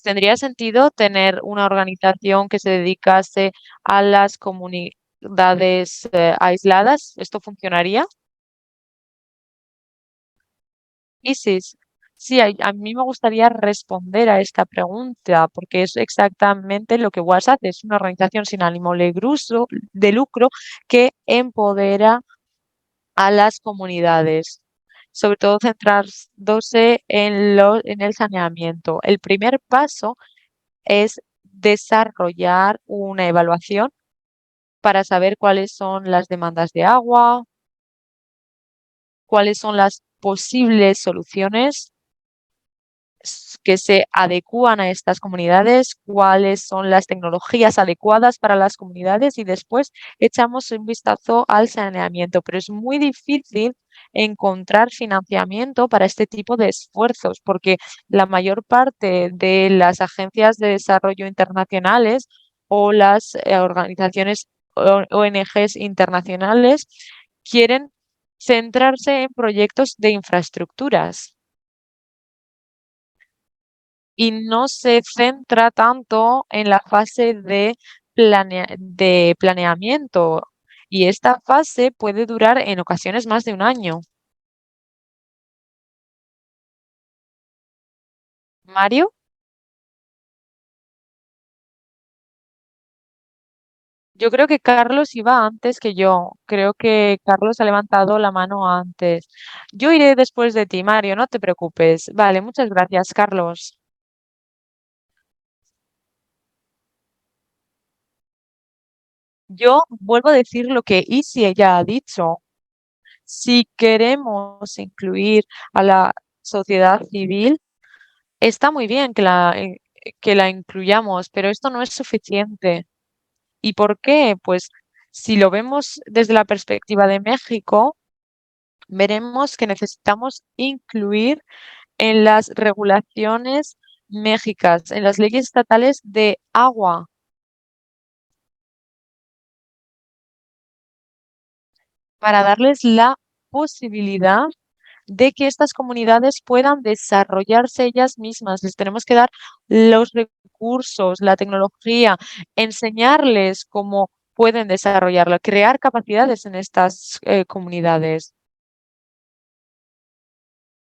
¿Tendría sentido tener una organización que se dedicase a las comunidades aisladas? ¿Esto funcionaría? Isis, sí, a mí me gustaría responder a esta pregunta porque es exactamente lo que WhatsApp es una organización sin ánimo de lucro que empodera a las comunidades, sobre todo centrándose en el saneamiento. El primer paso es desarrollar una evaluación para saber cuáles son las demandas de agua, cuáles son las posibles soluciones que se adecúan a estas comunidades, cuáles son las tecnologías adecuadas para las comunidades y después echamos un vistazo al saneamiento. Pero es muy difícil encontrar financiamiento para este tipo de esfuerzos porque la mayor parte de las agencias de desarrollo internacionales o las organizaciones ONGs internacionales quieren centrarse en proyectos de infraestructuras y no se centra tanto en la fase de planeamiento. Y esta fase puede durar en ocasiones más de un año. Mario, yo creo que Carlos iba antes que yo. Creo que Carlos ha levantado la mano antes. Yo iré después de ti, Mario, no te preocupes. Vale, muchas gracias, Carlos. Yo vuelvo a decir lo que Isi ya ha dicho. Si queremos incluir a la sociedad civil, está muy bien que la incluyamos, pero esto no es suficiente. ¿Y por qué? Pues si lo vemos desde la perspectiva de México, veremos que necesitamos incluir en las regulaciones méxicas, en las leyes estatales de agua, para darles la posibilidad de que estas comunidades puedan desarrollarse ellas mismas. Les tenemos que dar los recursos, la tecnología, enseñarles cómo pueden desarrollarlo, crear capacidades en estas comunidades.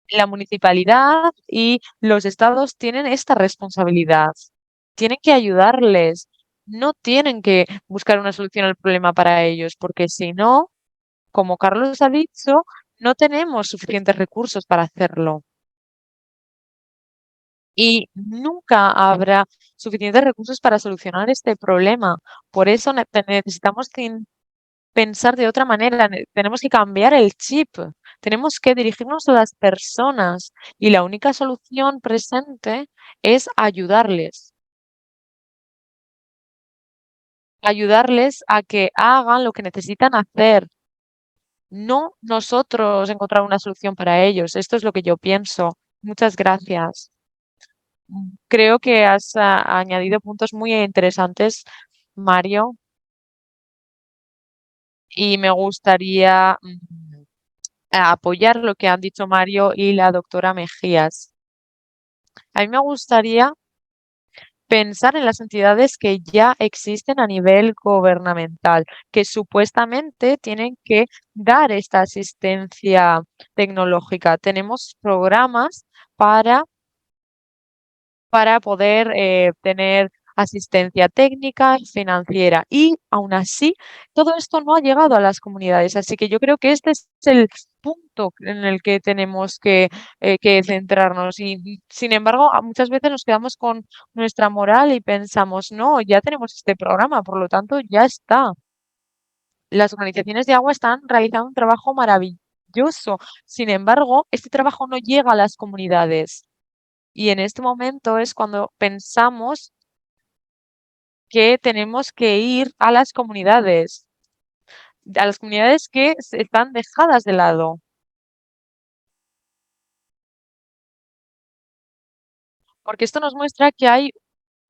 La municipalidad y los estados tienen esta responsabilidad. Tienen que ayudarles. No tienen que buscar una solución al problema para ellos, porque si no, como Carlos ha dicho, no tenemos suficientes recursos para hacerlo. Y nunca habrá suficientes recursos para solucionar este problema. Por eso necesitamos pensar de otra manera, tenemos que cambiar el chip, tenemos que dirigirnos a las personas y la única solución presente es ayudarles a que hagan lo que necesitan hacer, no nosotros encontrar una solución para ellos. Esto es lo que yo pienso. Muchas gracias. Creo que has añadido puntos muy interesantes, Mario, y me gustaría apoyar lo que han dicho Mario y la doctora Mejías. A mí me gustaría pensar en las entidades que ya existen a nivel gubernamental, que supuestamente tienen que dar esta asistencia tecnológica. Tenemos programas para poder tener asistencia técnica y financiera. Y aún así, todo esto no ha llegado a las comunidades. Así que yo creo que este es el punto en el que tenemos que centrarnos. Y sin embargo, muchas veces nos quedamos con nuestra moral y pensamos, no, ya tenemos este programa, por lo tanto, ya está. Las organizaciones de agua están realizando un trabajo maravilloso. Sin embargo, este trabajo no llega a las comunidades. Y en este momento es cuando pensamos que tenemos que ir a las comunidades que están dejadas de lado, porque esto nos muestra que hay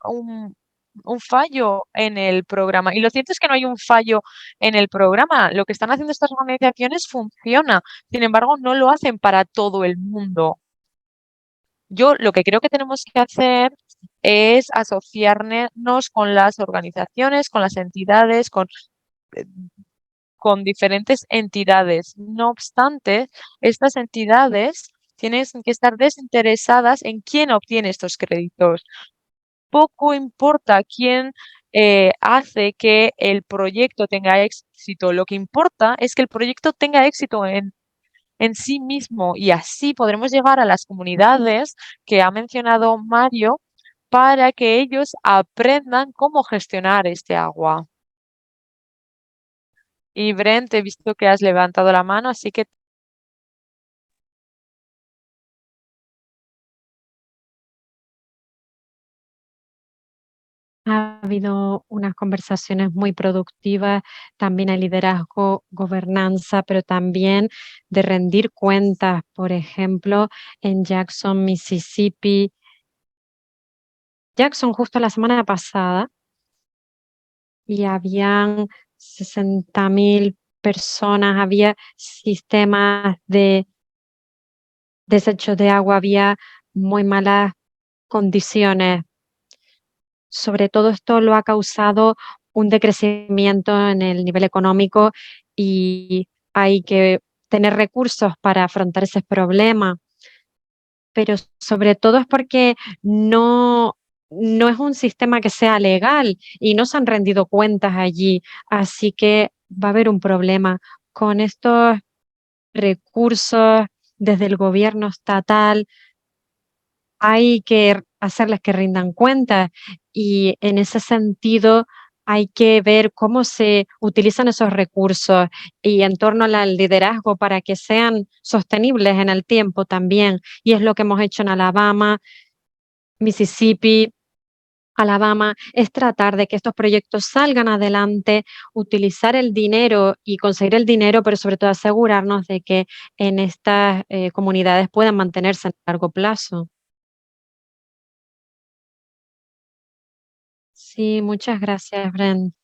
un, un fallo en el programa. Y lo cierto es que no hay un fallo en el programa. Lo que están haciendo estas organizaciones funciona. Sin embargo, no lo hacen para todo el mundo. Yo lo que creo que tenemos que hacer es asociarnos con las organizaciones, con las entidades, eh, con diferentes entidades. No obstante, estas entidades tienen que estar desinteresadas en quién obtiene estos créditos. Poco importa quién hace que el proyecto tenga éxito. Lo que importa es que el proyecto tenga éxito en sí mismo y así podremos llegar a las comunidades que ha mencionado Mario para que ellos aprendan cómo gestionar este agua. Y Brent, he visto que has levantado la mano, así que Ha habido unas conversaciones muy productivas, también hay liderazgo, gobernanza, pero también de rendir cuentas. Por ejemplo, en Jackson, Mississippi. Jackson justo la semana pasada y habían 60.000 personas, había sistemas de desecho de agua, había muy malas condiciones. Sobre todo esto lo ha causado un decrecimiento en el nivel económico y hay que tener recursos para afrontar ese problema, pero sobre todo es porque no es un sistema que sea legal y no se han rendido cuentas allí, así que va a haber un problema con estos recursos desde el gobierno estatal. Hay que hacerles que rindan cuentas y en ese sentido hay que ver cómo se utilizan esos recursos y en torno al liderazgo para que sean sostenibles en el tiempo también. Y es lo que hemos hecho en Alabama, Mississippi, Alabama, es tratar de que estos proyectos salgan adelante, utilizar el dinero y conseguir el dinero, pero sobre todo asegurarnos de que en estas comunidades puedan mantenerse a largo plazo. Sí, muchas gracias, Bren.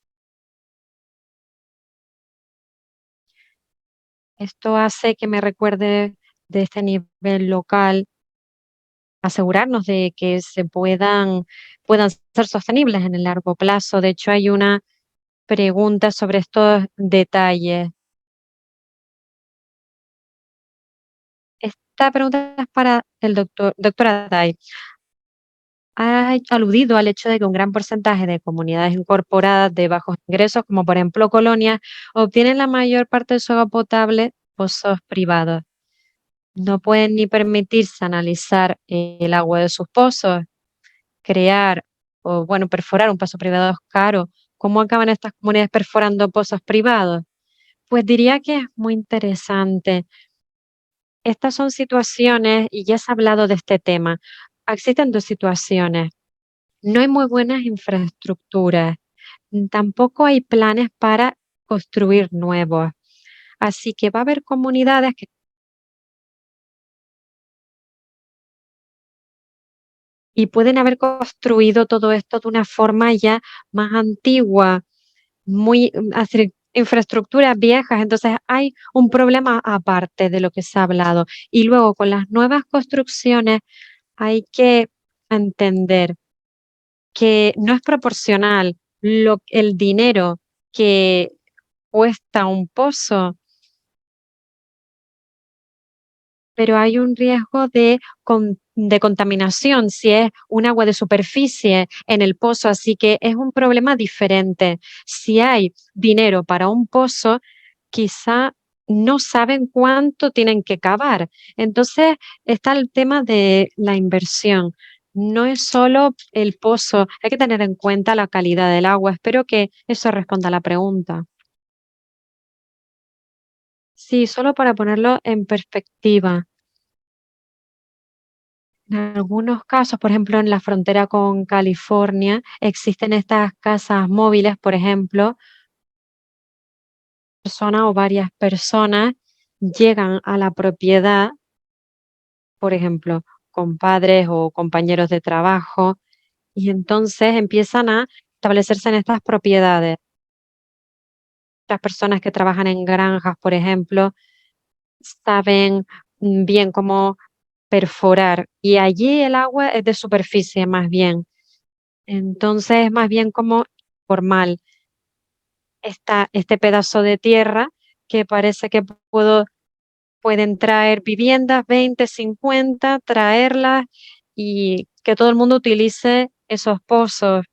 Esto hace que me recuerde de este nivel local, asegurarnos de que puedan ser sostenibles en el largo plazo. De hecho, hay una pregunta sobre estos detalles. Esta pregunta es para el doctora Day. Ha aludido al hecho de que un gran porcentaje de comunidades incorporadas de bajos ingresos, como por ejemplo Colonia, obtienen la mayor parte de su agua potable pozos privados. No pueden ni permitirse analizar el agua de sus pozos, crear o, bueno, perforar un pozo privado es caro. ¿Cómo acaban estas comunidades perforando pozos privados? Pues diría que es muy interesante. Estas son situaciones, y ya se ha hablado de este tema. Existen dos situaciones. No hay muy buenas infraestructuras, tampoco hay planes para construir nuevos. Así que va a haber comunidades que y pueden haber construido todo esto de una forma ya más antigua, muy hacer infraestructuras viejas. Entonces hay un problema aparte de lo que se ha hablado. Y luego con las nuevas construcciones hay que entender que no es proporcional el dinero que cuesta un pozo, pero hay un riesgo de contaminación si es un agua de superficie en el pozo, así que es un problema diferente. Si hay dinero para un pozo, quizá no saben cuánto tienen que cavar. Entonces está el tema de la inversión. No es solo el pozo, hay que tener en cuenta la calidad del agua. Espero que eso responda a la pregunta. Sí, solo para ponerlo en perspectiva. En algunos casos, por ejemplo, en la frontera con California, existen estas casas móviles, por ejemplo, persona o varias personas llegan a la propiedad, por ejemplo, con padres o compañeros de trabajo, y entonces empiezan a establecerse en estas propiedades. Las personas que trabajan en granjas, por ejemplo, saben bien cómo perforar y allí el agua es de superficie más bien. Entonces, más bien como formal. Está este pedazo de tierra que parece que pueden traer viviendas, 20, 50, traerlas y que todo el mundo utilice esos pozos.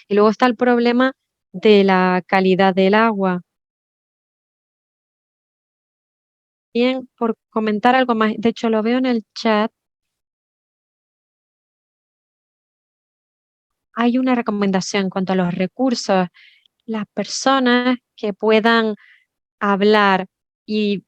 Y luego está el problema de la calidad del agua. Bien, por comentar algo más, de hecho lo veo en el chat, hay una recomendación en cuanto a los recursos. Las personas que puedan hablar y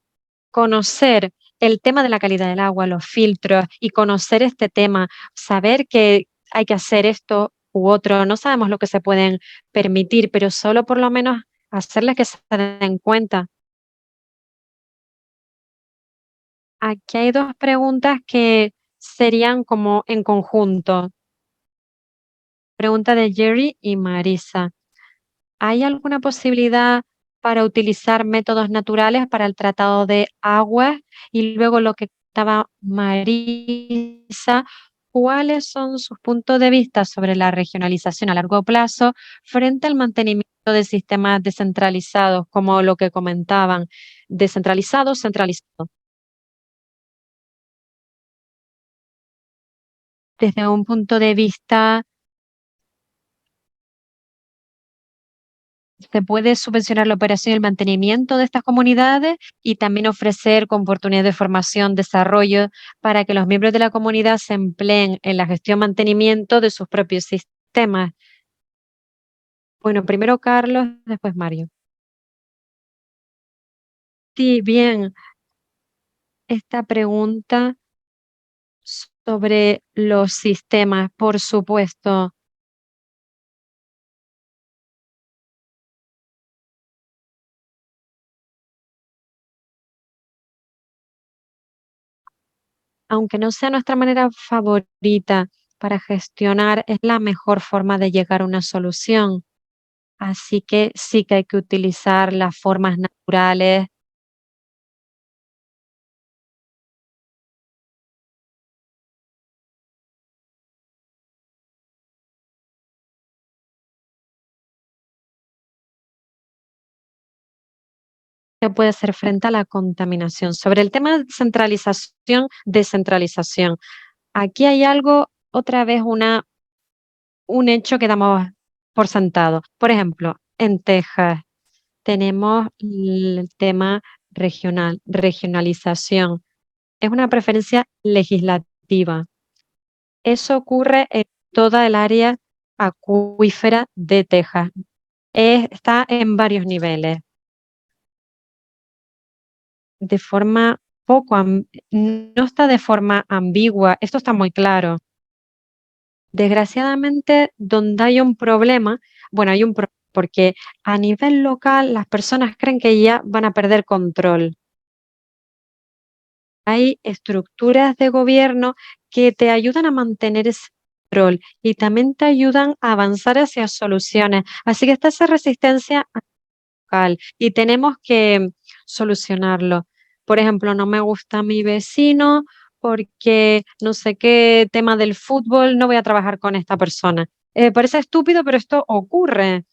conocer el tema de la calidad del agua, los filtros y conocer este tema, saber que hay que hacer esto u otro, no sabemos lo que se pueden permitir, pero solo por lo menos hacerles que se den cuenta. Aquí hay 2 preguntas que serían como en conjunto. Pregunta de Jerry y Marisa. ¿Hay alguna posibilidad para utilizar métodos naturales para el tratado de aguas? Y luego lo que estaba Marisa, ¿cuáles son sus puntos de vista sobre la regionalización a largo plazo frente al mantenimiento de sistemas descentralizados, como lo que comentaban, descentralizados, centralizados? Desde un punto de vista, se puede subvencionar la operación y el mantenimiento de estas comunidades y también ofrecer con oportunidades de formación, desarrollo, para que los miembros de la comunidad se empleen en la gestión y mantenimiento de sus propios sistemas. Bueno, primero Carlos, después Mario. Sí, bien, esta pregunta sobre los sistemas, por supuesto. Aunque no sea nuestra manera favorita para gestionar, es la mejor forma de llegar a una solución. Así que sí que hay que utilizar las formas naturales. Que puede hacer frente a la contaminación. Sobre el tema de centralización, descentralización. Aquí hay algo, otra vez un hecho que damos por sentado. Por ejemplo, en Texas tenemos el tema regional, regionalización. Es una preferencia legislativa. Eso ocurre en toda el área acuífera de Texas. Está en varios niveles. De forma no está de forma ambigua, esto está muy claro. Desgraciadamente, donde hay un problema, bueno, hay un porque a nivel local las personas creen que ya van a perder control. Hay estructuras de gobierno que te ayudan a mantener ese control y también te ayudan a avanzar hacia soluciones. Así que está esa resistencia local y tenemos que solucionarlo. Por ejemplo, no me gusta mi vecino porque no sé qué tema del fútbol, no voy a trabajar con esta persona. Parece estúpido, pero esto ocurre.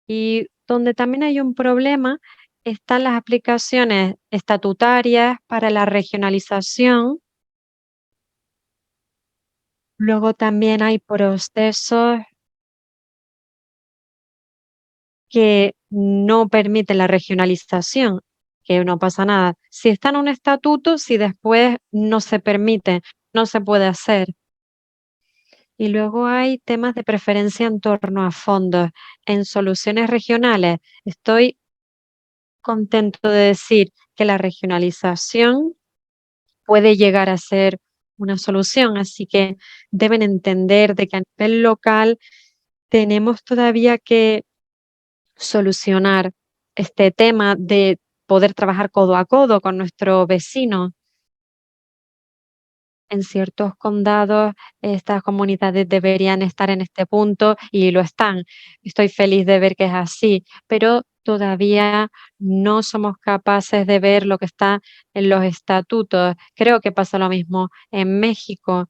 Y donde también hay un problema están las aplicaciones estatutarias para la regionalización. Luego también hay procesos que no permite la regionalización, que no pasa nada. Si está en un estatuto, si después no se permite, no se puede hacer. Y luego hay temas de preferencia en torno a fondos. En soluciones regionales, estoy contento de decir que la regionalización puede llegar a ser una solución, así que deben entender de que a nivel local tenemos todavía que solucionar este tema de poder trabajar codo a codo con nuestro vecino. En ciertos condados, estas comunidades deberían estar en este punto y lo están. Estoy feliz de ver que es así, pero todavía no somos capaces de ver lo que está en los estatutos. Creo que pasa lo mismo en México.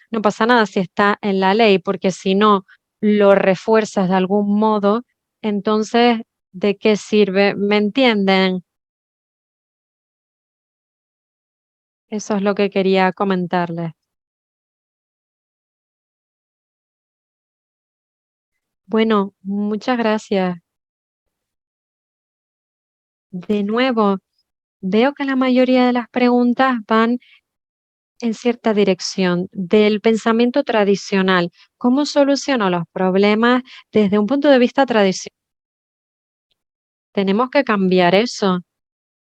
No pasa nada si está en la ley, porque si no lo refuerzas de algún modo, entonces, ¿de qué sirve? ¿Me entienden? Eso es lo que quería comentarles. Bueno, muchas gracias. De nuevo, veo que la mayoría de las preguntas van en cierta dirección del pensamiento tradicional. ¿Cómo soluciono los problemas desde un punto de vista tradicional? Tenemos que cambiar eso.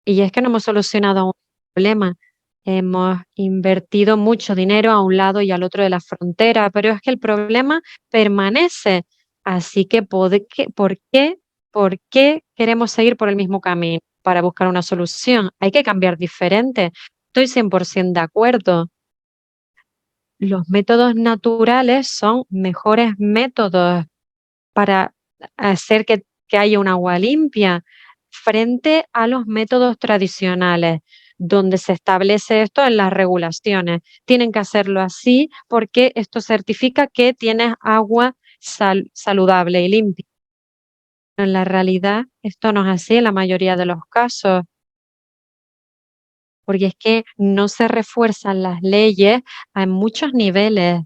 Y es que no hemos solucionado un problema. Hemos invertido mucho dinero a un lado y al otro de la frontera, pero es que el problema permanece. Así que, ¿por qué queremos seguir por el mismo camino para buscar una solución? Hay que cambiar diferente. Estoy 100% de acuerdo. Los métodos naturales son mejores métodos para hacer que haya un agua limpia frente a los métodos tradicionales, donde se establece esto en las regulaciones. Tienen que hacerlo así porque esto certifica que tienes agua saludable y limpia. En la realidad, esto no es así en la mayoría de los casos, porque es que no se refuerzan las leyes a muchos niveles,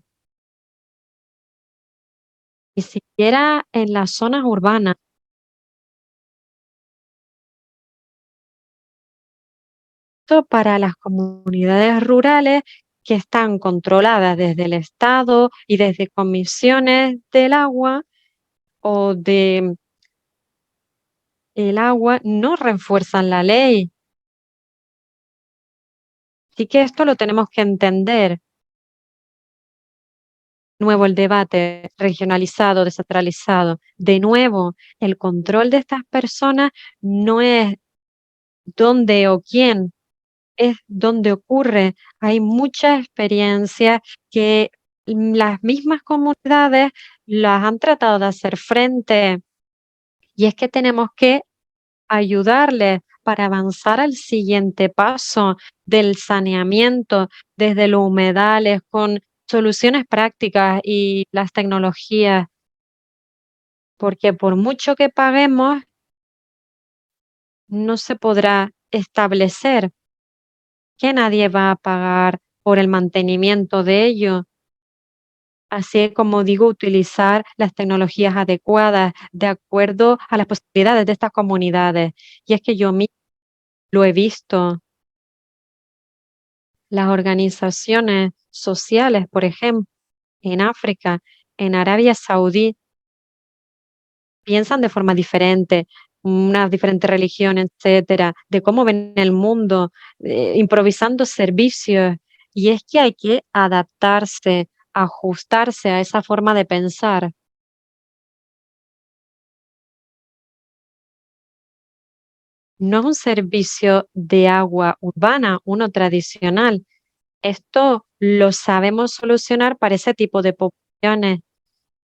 ni siquiera en las zonas urbanas. Esto para las comunidades rurales que están controladas desde el Estado y desde comisiones del agua o de el agua, no refuerzan la ley. Así que esto lo tenemos que entender. Nuevo el debate regionalizado, descentralizado. De nuevo, el control de estas personas no es dónde o quién, es donde ocurre. Hay mucha experiencia que las mismas comunidades las han tratado de hacer frente y es que tenemos que ayudarles para avanzar al siguiente paso del saneamiento desde los humedales con soluciones prácticas y las tecnologías, porque por mucho que paguemos, no se podrá establecer que nadie va a pagar por el mantenimiento de ello. Así como digo, utilizar las tecnologías adecuadas de acuerdo a las posibilidades de estas comunidades. Y es que yo mismo lo he visto. Las organizaciones sociales, por ejemplo, en África, en Arabia Saudí, piensan de forma diferente, unas diferentes religiones, etcétera, de cómo ven el mundo, improvisando servicios. Y es que hay que adaptarse, ajustarse a esa forma de pensar. No es un servicio de agua urbana, uno tradicional. Esto lo sabemos solucionar para ese tipo de poblaciones,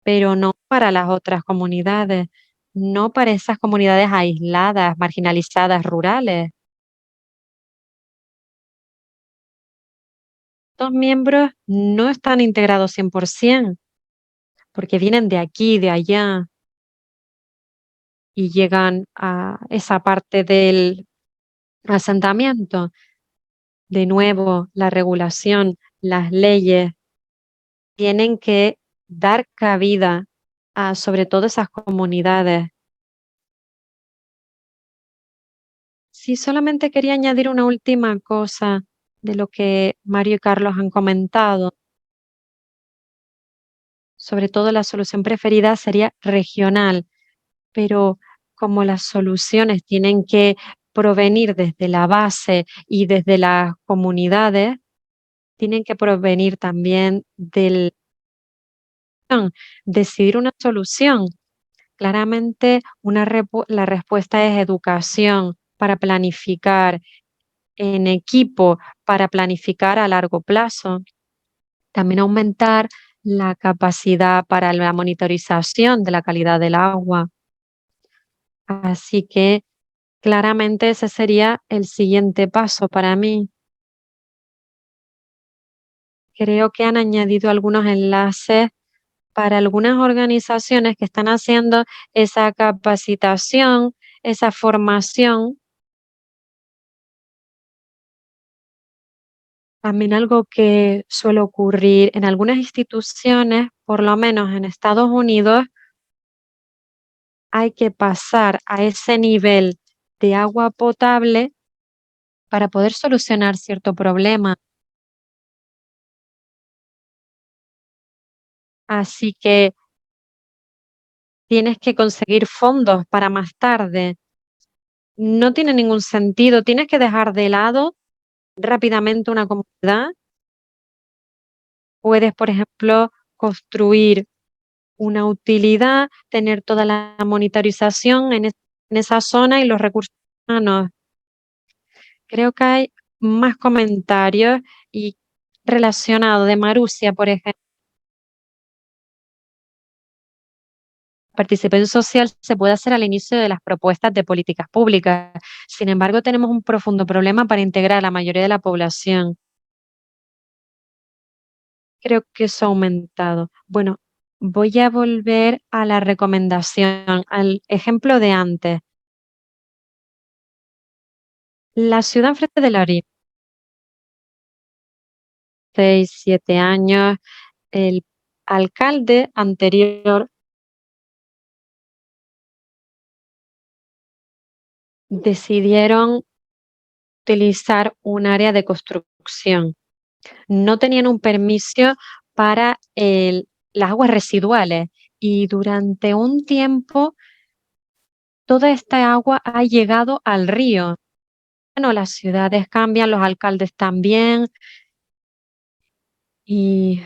pero no para las otras comunidades, no para esas comunidades aisladas, marginalizadas, rurales. Estos miembros no están integrados 100%, porque vienen de aquí, de allá, y llegan a esa parte del asentamiento. De nuevo, la regulación, las leyes tienen que dar cabida a sobre todo esas comunidades. Sí, solamente quería añadir una última cosa de lo que Mario y Carlos han comentado. Sobre todo la solución preferida sería regional, pero como las soluciones tienen que provenir desde la base y desde las comunidades, tienen que provenir también del decidir una solución. Claramente, la respuesta es educación para planificar en equipo, para planificar a largo plazo. También aumentar la capacidad para la monitorización de la calidad del agua. Así que claramente ese sería el siguiente paso para mí. Creo que han añadido algunos enlaces para algunas organizaciones que están haciendo esa capacitación, esa formación. También algo que suele ocurrir en algunas instituciones, por lo menos en Estados Unidos, hay que pasar a ese nivel de agua potable para poder solucionar cierto problema. Así que tienes que conseguir fondos para más tarde. No tiene ningún sentido. Tienes que dejar de lado rápidamente una comunidad. Puedes, por ejemplo, construir una utilidad, tener toda la monitorización en esa zona y los recursos humanos. Creo que hay más comentarios y relacionado de Marusia, por ejemplo. Participación social se puede hacer al inicio de las propuestas de políticas públicas. Sin embargo, tenemos un profundo problema para integrar a la mayoría de la población. Creo que eso ha aumentado. Bueno, voy a volver a la recomendación, al ejemplo de antes. La ciudad enfrente de la orilla, 6, 7 años, el alcalde anterior decidieron utilizar un área de construcción. No tenían un permiso para las aguas residuales y durante un tiempo toda esta agua ha llegado al río. Bueno, las ciudades cambian, los alcaldes también y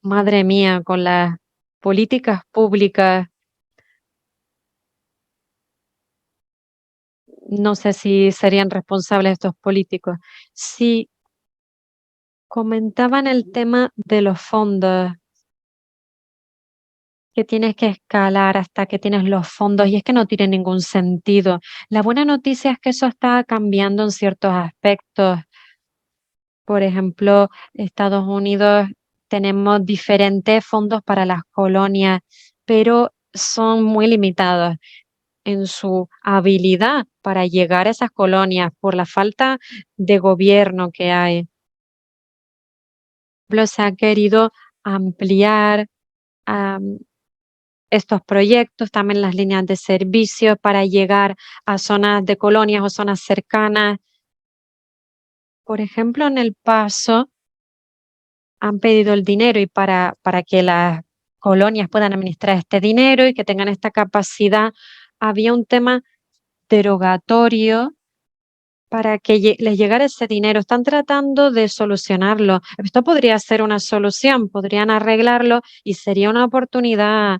madre mía, con las políticas públicas, no sé si serían responsables estos políticos. Sí, comentaban el tema de los fondos, que tienes que escalar hasta que tienes los fondos y es que no tiene ningún sentido. La buena noticia es que eso está cambiando en ciertos aspectos. Por ejemplo, Estados Unidos tenemos diferentes fondos para las colonias, pero son muy limitados en su habilidad para llegar a esas colonias por la falta de gobierno que hay. Por ejemplo, se ha querido ampliar estos proyectos, también las líneas de servicio para llegar a zonas de colonias o zonas cercanas. Por ejemplo, en El Paso han pedido el dinero y para que las colonias puedan administrar este dinero y que tengan esta capacidad, había un tema derogatorio para que les llegara ese dinero. Están tratando de solucionarlo. Esto podría ser una solución, podrían arreglarlo y sería una oportunidad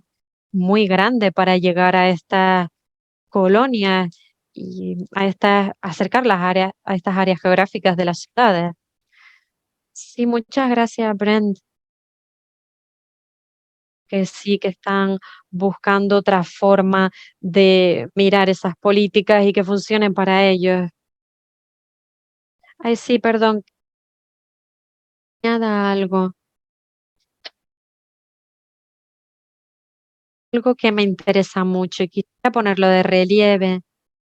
muy grande para llegar a estas colonias y acercar las áreas, a estas áreas geográficas de las ciudades. Sí, muchas gracias, Brent, que sí que están buscando otra forma de mirar esas políticas y que funcionen para ellos. Ay, sí, perdón, añada algo que me interesa mucho y quisiera ponerlo de relieve.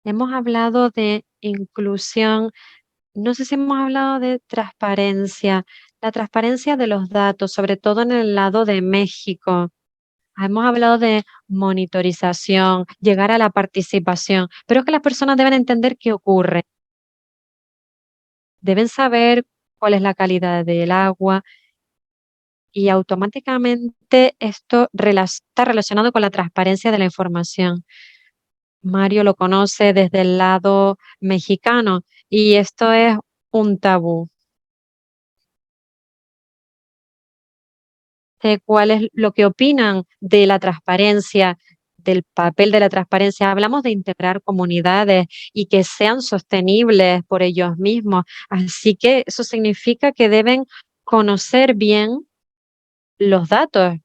Hemos hablado de inclusión. No sé si hemos hablado de transparencia, la transparencia de los datos, sobre todo en el lado de México. Hemos hablado de monitorización, llegar a la participación, pero es que las personas deben entender qué ocurre. Deben saber cuál es la calidad del agua y automáticamente esto está relacionado con la transparencia de la información. Mario lo conoce desde el lado mexicano y esto es un tabú. Cuál es lo que opinan de la transparencia, del papel de la transparencia. Hablamos de integrar comunidades y que sean sostenibles por ellos mismos. Así que eso significa que deben conocer bien los datos.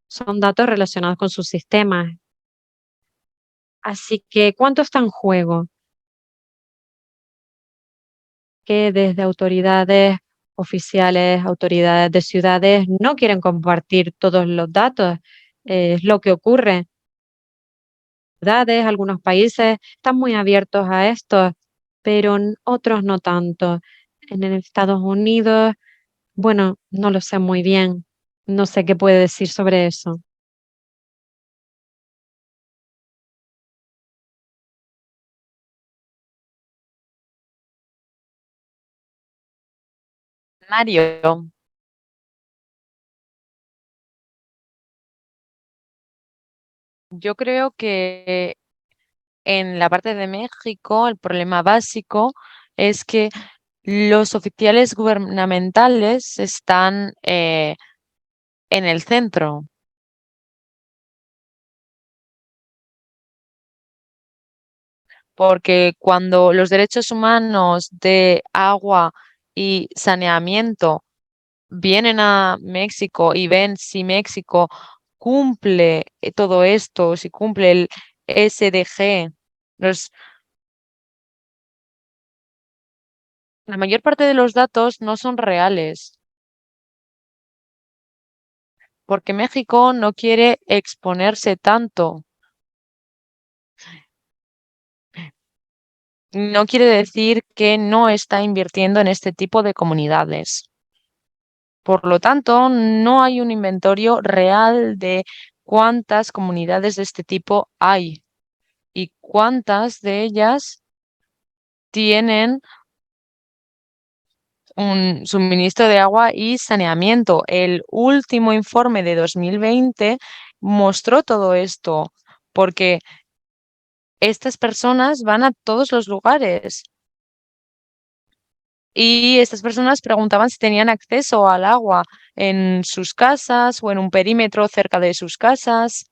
Son datos relacionados con sus sistemas. Así que, ¿cuánto está en juego? Que desde autoridades oficiales, autoridades de ciudades, no quieren compartir todos los datos. Es lo que ocurre. Ciudades, algunos países están muy abiertos a esto, pero otros no tanto. En el Estados Unidos, bueno, no lo sé muy bien. No sé qué puede decir sobre eso. Mario, yo creo que en la parte de México el problema básico es que los oficiales gubernamentales están en el centro, porque cuando los derechos humanos de agua y saneamiento vienen a México y ven si México cumple todo esto, si cumple el SDG, los, la mayor parte de los datos no son reales, porque México no quiere exponerse tanto. No quiere decir que no está invirtiendo en este tipo de comunidades. Por lo tanto, no hay un inventario real de cuántas comunidades de este tipo hay y cuántas de ellas tienen un suministro de agua y saneamiento. El último informe de 2020 mostró todo esto, porque estas personas van a todos los lugares y estas personas preguntaban si tenían acceso al agua en sus casas o en un perímetro cerca de sus casas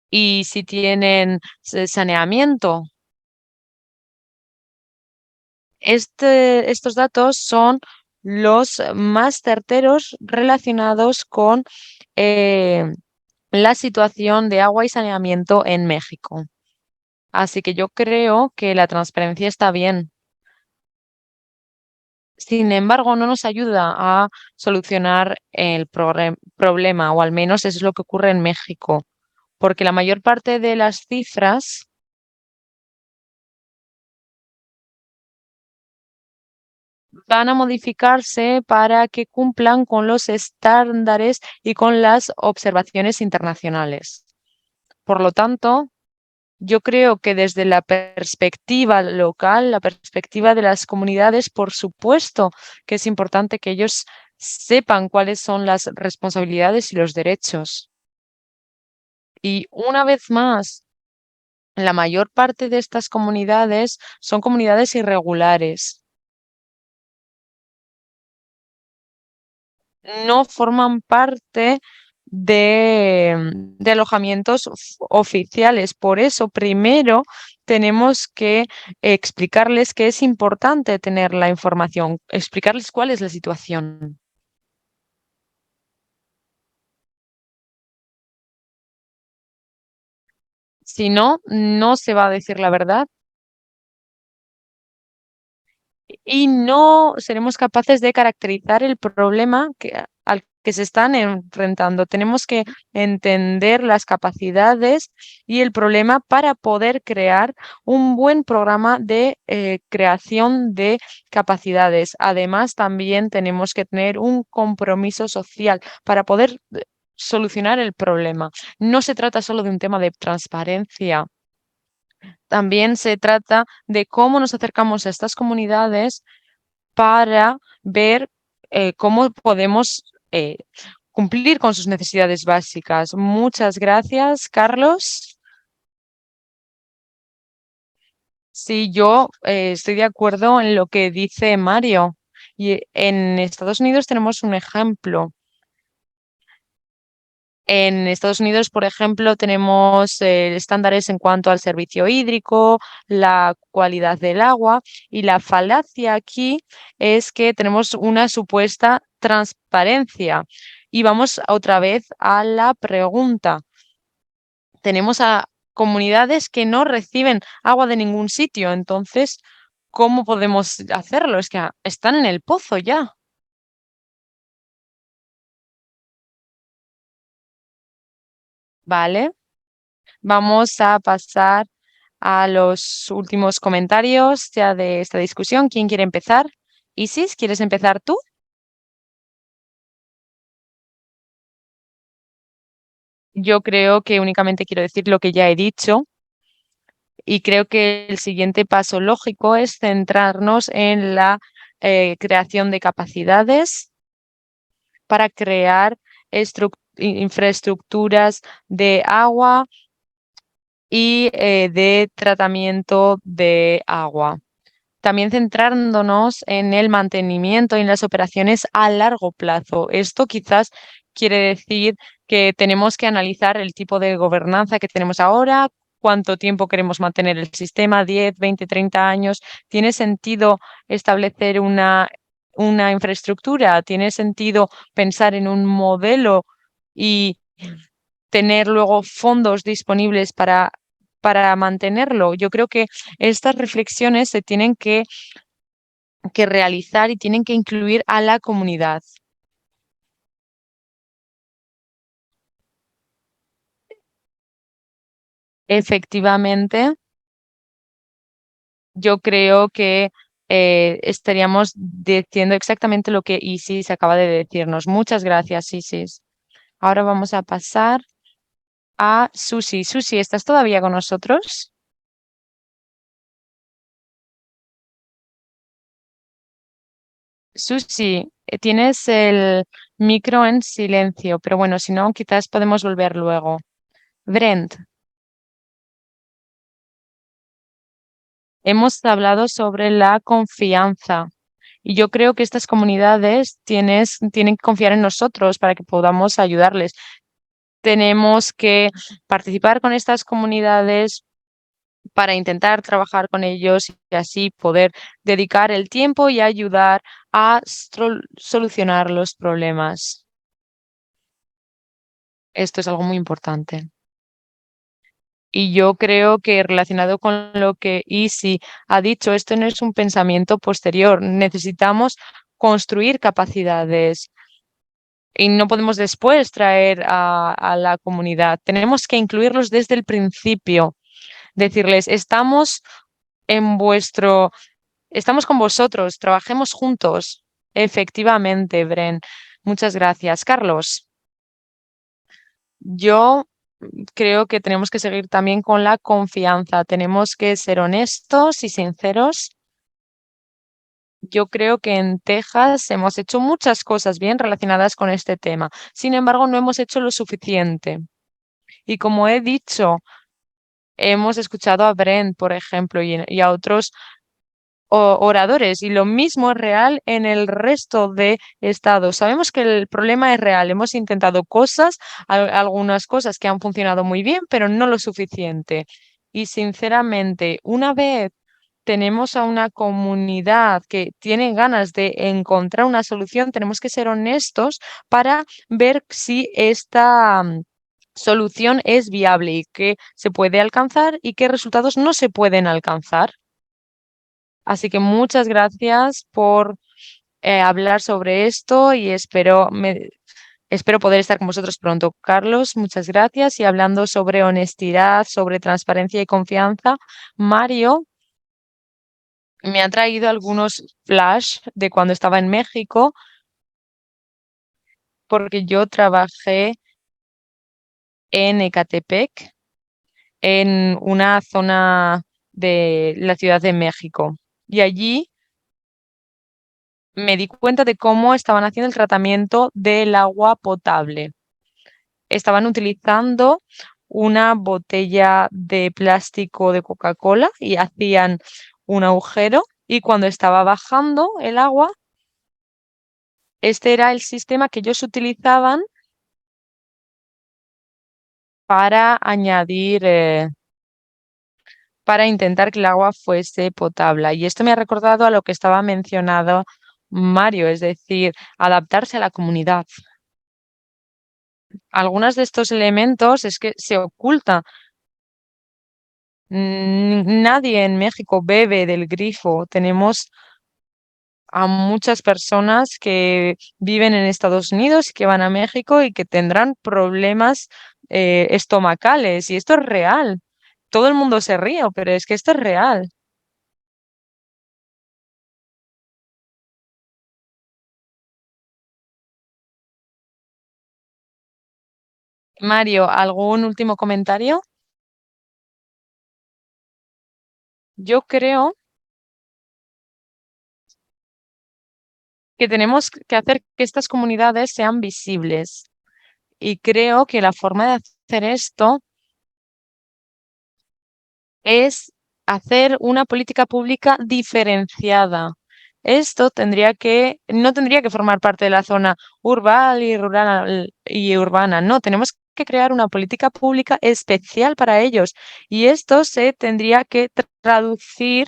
y si tienen saneamiento. Estos datos son los más certeros relacionados con eh, la situación de agua y saneamiento en México. Así que yo creo que la transparencia está bien. Sin embargo, no nos ayuda a solucionar el problema, o al menos eso es lo que ocurre en México, porque la mayor parte de las cifras van a modificarse para que cumplan con los estándares y con las observaciones internacionales. Por lo tanto, yo creo que desde la perspectiva local, la perspectiva de las comunidades, por supuesto que es importante que ellos sepan cuáles son las responsabilidades y los derechos. Y una vez más, la mayor parte de estas comunidades son comunidades irregulares. No forman parte de alojamientos oficiales. Por eso, primero tenemos que explicarles que es importante tener la información, explicarles cuál es la situación. Si no, no se va a decir la verdad y no seremos capaces de caracterizar el problema al que se están enfrentando. Tenemos que entender las capacidades y el problema para poder crear un buen programa de creación de capacidades. Además, también tenemos que tener un compromiso social para poder solucionar el problema. No se trata solo de un tema de transparencia. También se trata de cómo nos acercamos a estas comunidades para ver cómo podemos cumplir con sus necesidades básicas. Muchas gracias, Carlos. Sí, yo estoy de acuerdo en lo que dice Mario. Y en Estados Unidos tenemos un ejemplo. En Estados Unidos, por ejemplo, tenemos estándares en cuanto al servicio hídrico, la cualidad del agua y la falacia aquí es que tenemos una supuesta transparencia. Y vamos otra vez a la pregunta. tenemos a comunidades que no reciben agua de ningún sitio. Entonces, ¿cómo podemos hacerlo? Es que están en el pozo ya. Vale, vamos a pasar a los últimos comentarios ya de esta discusión. ¿Quién quiere empezar? Isis, ¿quieres empezar tú? Yo creo que únicamente quiero decir lo que ya he dicho y creo que el siguiente paso lógico es centrarnos en la creación de capacidades para crear infraestructuras de agua y de tratamiento de agua. También centrándonos en el mantenimiento y en las operaciones a largo plazo. Esto quizás quiere decir que tenemos que analizar el tipo de gobernanza que tenemos ahora, cuánto tiempo queremos mantener el sistema, 10, 20, 30 años. ¿Tiene sentido establecer una infraestructura? ¿Tiene sentido pensar en un modelo y tener luego fondos disponibles para mantenerlo? Yo creo que estas reflexiones se tienen que realizar y tienen que incluir a la comunidad. Efectivamente, yo creo que estaríamos diciendo exactamente lo que Isis acaba de decirnos. Muchas gracias, Isis. Ahora vamos a pasar a Susi. Susi, ¿estás todavía con nosotros? Susi, tienes el micro en silencio, pero bueno, si no, quizás podemos volver luego. Brent, hemos hablado sobre la confianza y yo creo que estas comunidades tienen que confiar en nosotros para que podamos ayudarles. Tenemos que participar con estas comunidades para intentar trabajar con ellos y así poder dedicar el tiempo y ayudar a solucionar los problemas. Esto es algo muy importante. Y yo creo que relacionado con lo que Isi ha dicho, esto no es un pensamiento posterior. Necesitamos construir capacidades y no podemos después traer a la comunidad. Tenemos que incluirlos desde el principio. Decirles, en vuestro, estamos con vosotros, trabajemos juntos. Efectivamente, Bren. Muchas gracias. Carlos, yo creo que tenemos que seguir también con la confianza. Tenemos que ser honestos y sinceros. Yo creo que en Texas hemos hecho muchas cosas bien relacionadas con este tema. Sin embargo, no hemos hecho lo suficiente. Y como he dicho, hemos escuchado a Brent, por ejemplo, y a otros oradores, y lo mismo es real en el resto de estados. Sabemos que el problema es real. Hemos intentado cosas, algunas cosas que han funcionado muy bien, pero no lo suficiente. Y sinceramente, una vez tenemos a una comunidad que tiene ganas de encontrar una solución, tenemos que ser honestos para ver si esta solución es viable y que se puede alcanzar y qué resultados no se pueden alcanzar. Así que muchas gracias por hablar sobre esto y espero poder estar con vosotros pronto. Carlos, muchas gracias. Y hablando sobre honestidad, sobre transparencia y confianza, Mario me ha traído algunos flash de cuando estaba en México, porque yo trabajé en Ecatepec, en una zona de la Ciudad de México. Y allí me di cuenta de cómo estaban haciendo el tratamiento del agua potable. Estaban utilizando una botella de plástico de Coca-Cola y hacían un agujero y cuando estaba bajando el agua, este era el sistema que ellos utilizaban para añadir, para intentar que el agua fuese potable. Y esto me ha recordado a lo que estaba mencionado Mario, es decir, adaptarse a la comunidad. algunos de estos elementos es que se oculta. Nadie en México bebe del grifo. Tenemos a muchas personas que viven en Estados Unidos y que van a México y que tendrán problemas estomacales. Y esto es real. Todo el mundo se ríe, pero es que esto es real. Mario, ¿algún último comentario? Yo creo que tenemos que hacer que estas comunidades sean visibles. Y creo que la forma de hacer esto es hacer una política pública diferenciada. Esto no tendría que formar parte de la zona urbana y rural y urbana. No, tenemos que crear una política pública especial para ellos. Y esto se tendría que traducir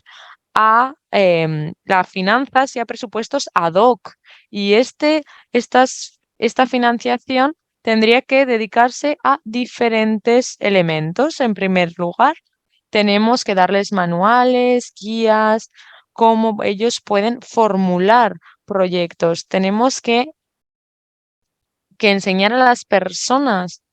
a las finanzas y a presupuestos ad hoc. Y esta financiación tendría que dedicarse a diferentes elementos. En primer lugar, tenemos que darles manuales, guías, cómo ellos pueden formular proyectos. Tenemos que enseñar a las personas.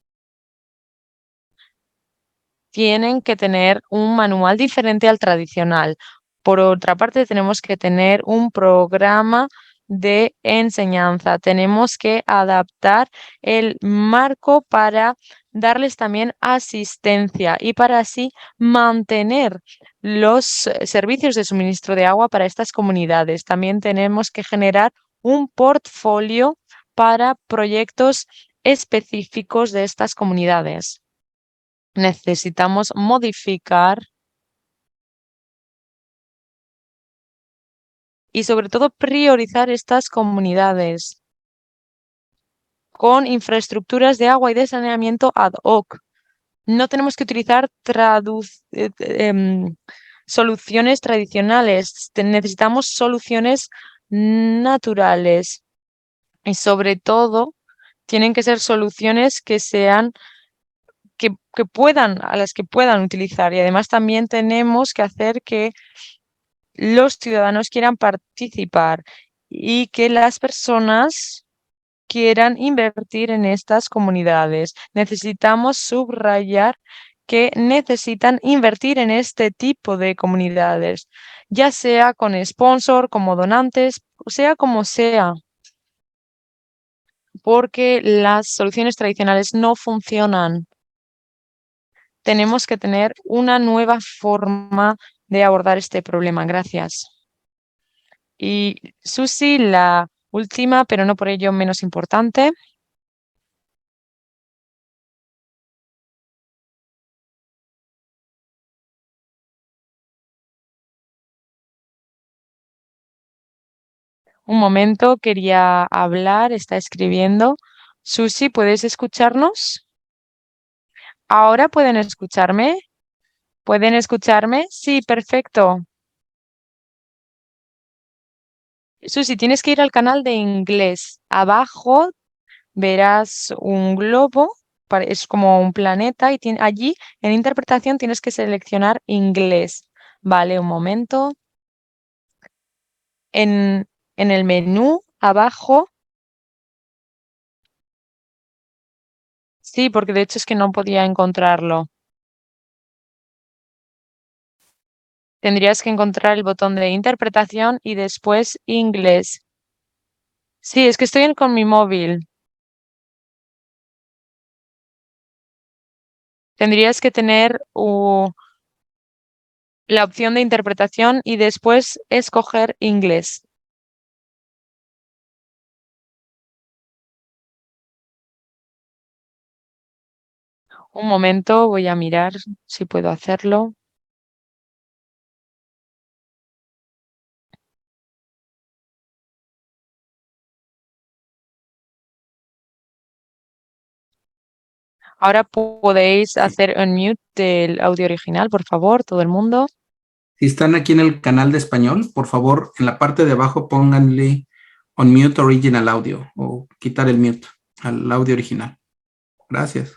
Tienen que tener un manual diferente al tradicional. Por otra parte, tenemos que tener un programa de enseñanza. Tenemos que adaptar el marco para darles también asistencia y para así mantener los servicios de suministro de agua para estas comunidades. También tenemos que generar un portfolio para proyectos específicos de estas comunidades. Necesitamos modificar y sobre todo priorizar estas comunidades con infraestructuras de agua y de saneamiento ad hoc. No tenemos que utilizar soluciones tradicionales, necesitamos soluciones naturales y sobre todo tienen que ser soluciones que sean a las que puedan utilizar y además también tenemos que hacer que los ciudadanos quieran participar y que las personas quieran invertir en estas comunidades. Necesitamos subrayar que necesitan invertir en este tipo de comunidades, ya sea con sponsor, como donantes, sea como sea, porque las soluciones tradicionales no funcionan. Tenemos que tener una nueva forma de abordar este problema. Gracias. Y Susi, la última, pero no por ello menos importante. Un momento, quería hablar, está escribiendo. Susi, ¿puedes escucharnos? ¿Ahora pueden escucharme? ¿Pueden escucharme? Sí, perfecto. Susi, tienes que ir al canal de inglés. Abajo verás un globo, es como un planeta, y allí en interpretación tienes que seleccionar inglés. Vale, un momento. En, en el menú abajo, sí, porque de hecho es que no podía encontrarlo. Tendrías que encontrar el botón de interpretación y después inglés. Sí, es que estoy con mi móvil. Tendrías que tener la opción de interpretación y después escoger inglés. Un momento, voy a mirar si puedo hacerlo. Ahora podéis hacer unmute del audio original, por favor, todo el mundo. Si están aquí en el canal de español, por favor, en la parte de abajo pónganle on mute original audio o quitar el mute al audio original. Gracias.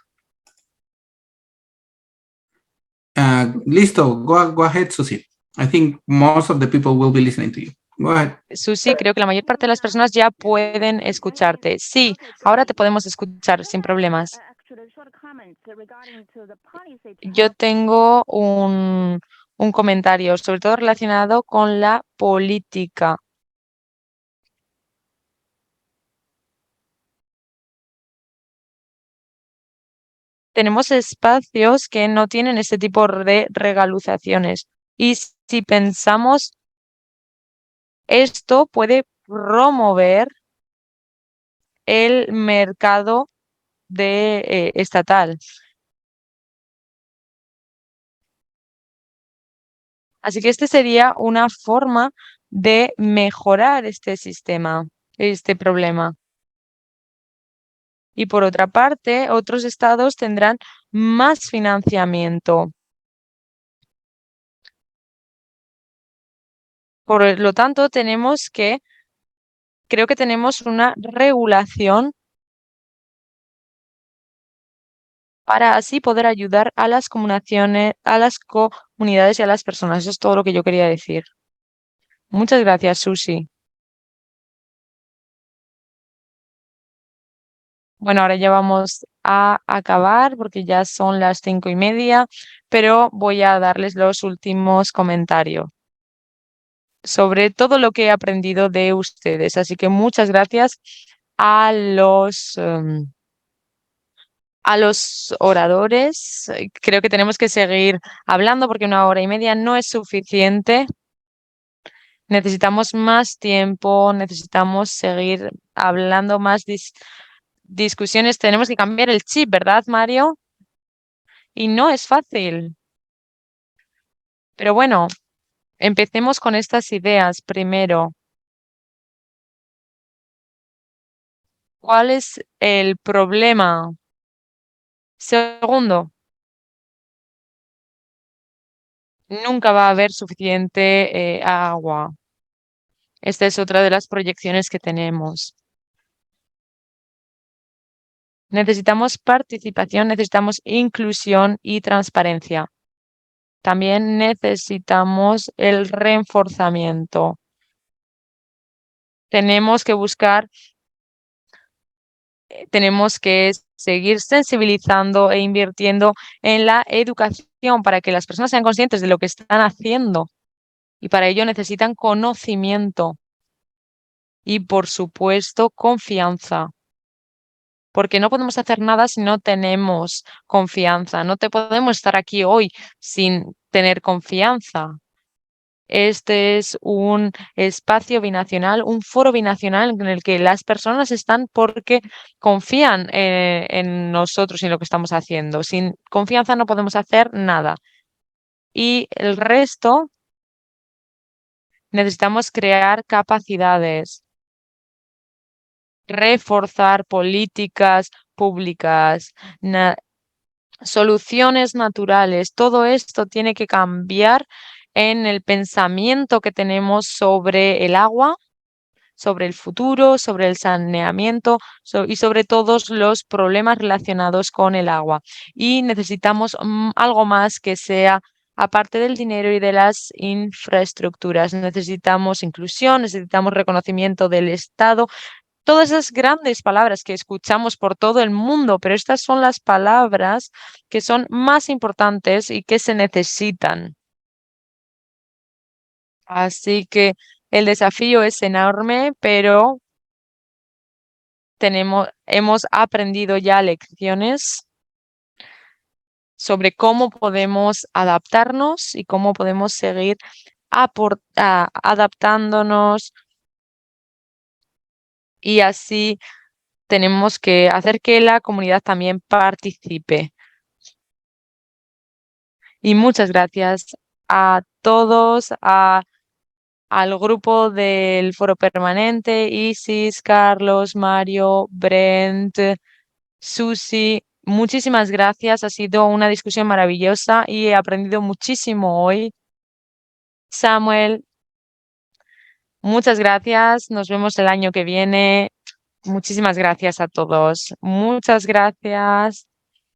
Listo. Go ahead, Susie. I think most of the people will be listening to you. Go ahead. Susi, creo que la mayor parte de las personas ya pueden escucharte. Sí, ahora te podemos escuchar sin problemas. Yo tengo un comentario, sobre todo relacionado con la política. Tenemos espacios que no tienen este tipo de regalizaciones. Y si pensamos, esto puede promover el mercado estatal. Así que este sería una forma de mejorar este sistema, este problema. Y por otra parte, otros estados tendrán más financiamiento. Por lo tanto, creo que tenemos una regulación para así poder ayudar a las comunidades y a las personas. Eso es todo lo que yo quería decir. Muchas gracias, Susi. Bueno, ahora ya vamos a acabar porque ya son las 5:30, pero voy a darles los últimos comentarios sobre todo lo que he aprendido de ustedes. Así que muchas gracias a a los oradores. Creo que tenemos que seguir hablando porque 1 hora y media no es suficiente. Necesitamos más tiempo, necesitamos seguir hablando más discusiones. Tenemos que cambiar el chip, ¿verdad, Mario? Y no es fácil. Pero bueno, empecemos con estas ideas primero. ¿Cuál es el problema? Segundo, nunca va a haber suficiente agua. Esta es otra de las proyecciones que tenemos. Necesitamos participación, necesitamos inclusión y transparencia. También necesitamos el reforzamiento. Tenemos que tenemos que seguir sensibilizando e invirtiendo en la educación para que las personas sean conscientes de lo que están haciendo. Y para ello necesitan conocimiento y, por supuesto, confianza. Porque no podemos hacer nada si no tenemos confianza. No te podemos estar aquí hoy sin tener confianza. Este es un espacio binacional, un foro binacional en el que las personas están porque confían en nosotros y en lo que estamos haciendo. Sin confianza no podemos hacer nada. Y el resto necesitamos crear capacidades, reforzar políticas públicas, soluciones naturales. Todo esto tiene que cambiar en el pensamiento que tenemos sobre el agua, sobre el futuro, sobre el saneamiento y sobre todos los problemas relacionados con el agua. Y necesitamos algo más que sea aparte del dinero y de las infraestructuras. Necesitamos inclusión, necesitamos reconocimiento del Estado. Todas esas grandes palabras que escuchamos por todo el mundo, pero estas son las palabras que son más importantes y que se necesitan. Así que el desafío es enorme, pero hemos aprendido ya lecciones sobre cómo podemos adaptarnos y cómo podemos seguir adaptándonos, y así tenemos que hacer que la comunidad también participe. Y muchas gracias a todos, al grupo del Foro Permanente, Isis, Carlos, Mario, Brent, Susi. Muchísimas gracias. Ha sido una discusión maravillosa y he aprendido muchísimo hoy. Samuel, muchas gracias. Nos vemos el año que viene. Muchísimas gracias a todos. Muchas gracias.